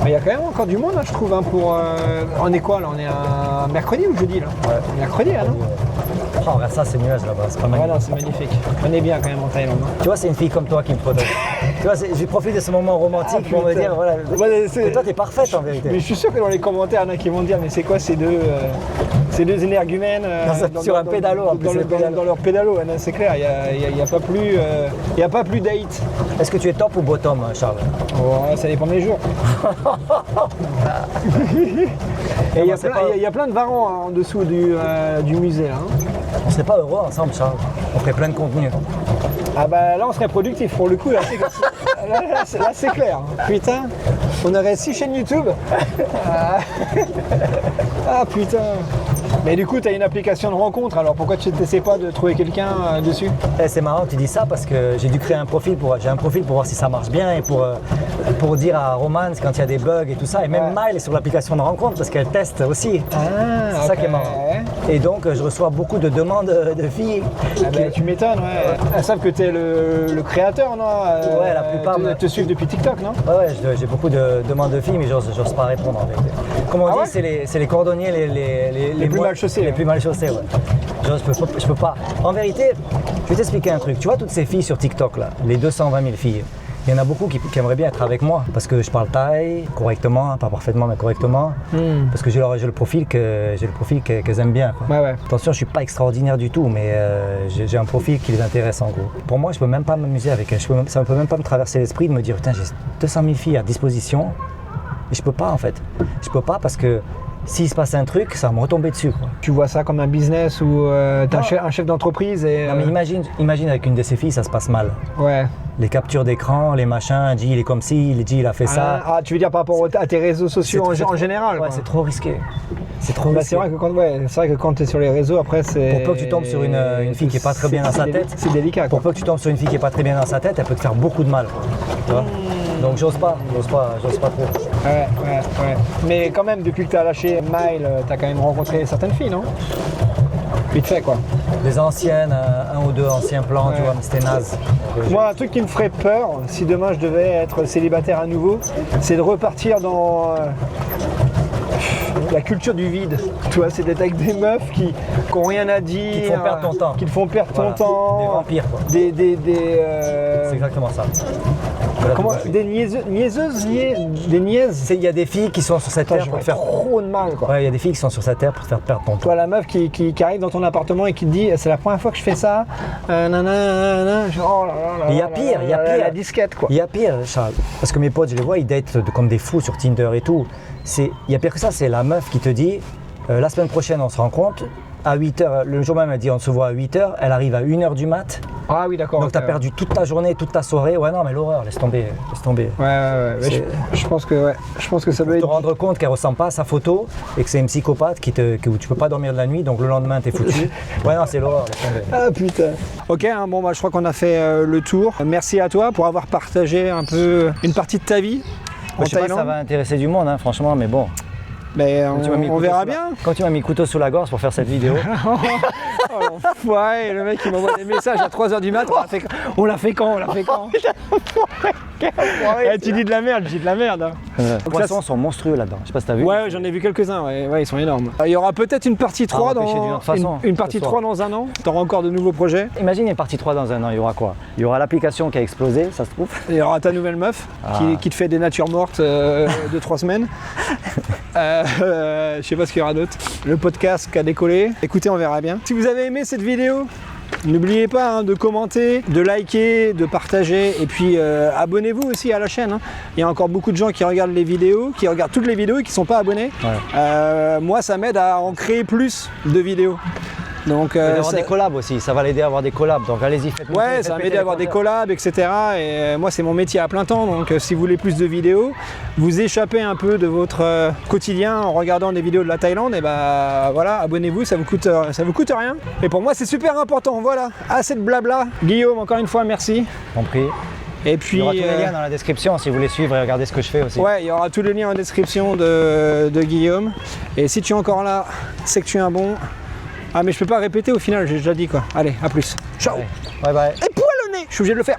Mais il y a quand même encore du monde, hein, je trouve. Hein, on est quoi là? On est un mercredi ou jeudi là? Ouais. Mercredi là, non? Oh, regarde ça, c'est nuage là-bas, c'est pas magnifique. Voilà, c'est magnifique. On est bien quand même en Thaïlande. Hein. Tu vois, c'est une fille comme toi qui me protège. Tu vois, je profite de ce moment romantique pour me dire, voilà, que toi t'es parfaite en vérité. Mais je suis sûr que dans les commentaires, il y en a qui vont dire, mais c'est quoi ces deux énergumènes sur un pédalo, dans leur pédalo, c'est clair, il n'y a pas plus date. Est-ce que tu es top ou bottom, Charles? Ouais, ça dépend des jours. Et il y a plein de varans en dessous du musée là. Hein. On serait pas heureux ensemble, Charles. On ferait plein de contenu. Ah bah là on serait productif pour le coup, là c'est clair. Putain, on aurait 6 chaînes YouTube. Ah putain. Mais du coup, tu as une application de rencontre, alors pourquoi tu n'essaies pas de trouver quelqu'un dessus? C'est marrant que tu dis ça parce que j'ai dû créer un profil pour voir si ça marche bien et pour dire à Romance quand il y a des bugs et tout ça. Et même Maëlle est sur l'application de rencontre parce qu'elle teste aussi. C'est ça qui est marrant. Et donc je reçois beaucoup de demandes de filles. Tu m'étonnes, ouais. Elles savent que tu es le créateur, non? Ouais, la plupart. Te suivent depuis TikTok, non? Ouais, j'ai beaucoup de demandes de filles, mais j'ose pas répondre. Comme on dit, c'est les cordonniers les plus mal chaussés. Les plus mal chaussés, ouais. Je peux pas. En vérité, je vais t'expliquer un truc. Tu vois toutes ces filles sur TikTok là, les 220 000 filles. Il y en a beaucoup qui aimeraient bien être avec moi parce que je parle thaï correctement, pas parfaitement mais correctement, parce que j'ai le profil qu'elles aiment bien. Quoi. Ouais. Attention, je suis pas extraordinaire du tout, mais j'ai un profil qui les intéresse en gros. Pour moi, je peux même pas m'amuser avec elles. Ça ne peut même pas me traverser l'esprit de me dire putain, j'ai 200 000 filles à disposition, et je peux pas en fait. Je peux pas parce que s'il se passe un truc, ça va me retomber dessus. Quoi. Tu vois ça comme un business où t'as un chef d'entreprise et... Non mais imagine avec une de ces filles, ça se passe mal. Ouais. Les captures d'écran, les machins, dit il est comme ci, il a fait ça. Ah, tu veux dire par rapport à tes réseaux sociaux en général? Ouais, c'est trop risqué. C'est trop risqué. C'est vrai que quand tu es sur les réseaux, après c'est... Pour peu que tu tombes sur une fille qui est pas très bien dans sa tête, c'est délicat. Pour peu que tu tombes sur une fille qui est pas très bien dans sa tête, elle peut te faire beaucoup de mal. Quoi. Tu vois. Donc j'ose pas trop. Ouais. Mais quand même, depuis que tu as lâché Maëlle, tu as quand même rencontré certaines filles, non? Vite fait quoi. Des anciennes, un ou deux anciens plans, tu vois, mais c'était naze. Moi, un truc qui me ferait peur, si demain je devais être célibataire à nouveau, c'est de repartir dans la culture du vide. Tu vois, c'est d'être avec des meufs qui n'ont rien à dire. Qui te font perdre ton temps. Qui te font perdre ton temps. Des vampires quoi. C'est exactement ça. Comment, des niaiseuses, des niaises. Il y a des filles qui sont sur cette terre pour te faire trop de mal. Quoi. Ouais, il y a des filles qui sont sur cette terre pour te faire perdre ton temps. Toi, la meuf qui arrive dans ton appartement et qui te dit c'est la première fois que je fais ça. Oh là là, il y a pire. La disquette quoi. Il y a pire, Charles. Parce que mes potes, je les vois, ils datent comme des fous sur Tinder et tout. Il y a pire que ça, c'est la meuf qui te dit la semaine prochaine on se rencontre. À 8h, le jour même elle dit on se voit à 8h, elle arrive à 1h du mat. Ah oui d'accord. Donc t'as perdu toute ta journée, toute ta soirée. Ouais non mais l'horreur, laisse tomber. Ouais. Je pense que ça doit être... te rendre compte qu'elle ressemble pas à sa photo et que c'est une psychopathe où tu peux pas dormir de la nuit, donc le lendemain t'es foutu. Ouais non c'est l'horreur, laisse tomber. Ah putain. Ok, je crois qu'on a fait le tour. Merci à toi pour avoir partagé un peu une partie de ta vie en je sais Thaïlande. pas si ça va intéresser du monde franchement, mais bon. Mais on verra bien. Quand tu m'as mis le couteau sous la gorge pour faire cette vidéo. Ouais, le mec il m'envoie des messages à 3h du mat. On l'a fait quand tu dis de la merde, je dis de la merde. Hein. Les poissons sont monstrueux là-dedans. Je sais pas si t'as vu. Ouais, j'en ai vu quelques-uns. Ouais, ils sont énormes. Il y aura peut-être une partie 3 une partie 3 dans un an. Tu auras encore de nouveaux projets. Imagine une partie 3 dans un an. Il y aura quoi? Il y aura l'application qui a explosé, ça se trouve. Il y aura ta nouvelle meuf qui te fait des natures mortes de 3 semaines. Je sais pas ce qu'il y aura d'autre. Le podcast qui a décollé. Écoutez, on verra bien. Si vous avez aimé cette vidéo, n'oubliez pas de commenter, de liker, de partager et puis abonnez-vous aussi à la chaîne. Il y a encore beaucoup de gens qui regardent les vidéos, qui regardent toutes les vidéos et qui ne sont pas abonnés. Ouais. Moi, ça m'aide à en créer plus de vidéos. Donc, avoir des collabs aussi, ça va l'aider à avoir des collabs, donc allez-y, faites-le. Ouais, ça va m'aider à avoir des collabs, etc. Et moi, c'est mon métier à plein temps, donc si vous voulez plus de vidéos, vous échappez un peu de votre quotidien en regardant des vidéos de la Thaïlande, et voilà, abonnez-vous, ça vous coûte rien. Et pour moi, c'est super important, voilà, assez de blabla. Guillaume, encore une fois, merci. Compris. Et puis, il y aura tous les liens dans la description si vous voulez suivre et regarder ce que je fais aussi. Ouais, il y aura tous les liens en description de Guillaume. Et si tu es encore là, c'est que tu es un bon... Ah mais je peux pas répéter au final, j'ai déjà dit quoi. Allez, à plus. Ciao. Bye bye. Et poil au nez, je suis obligé de le faire.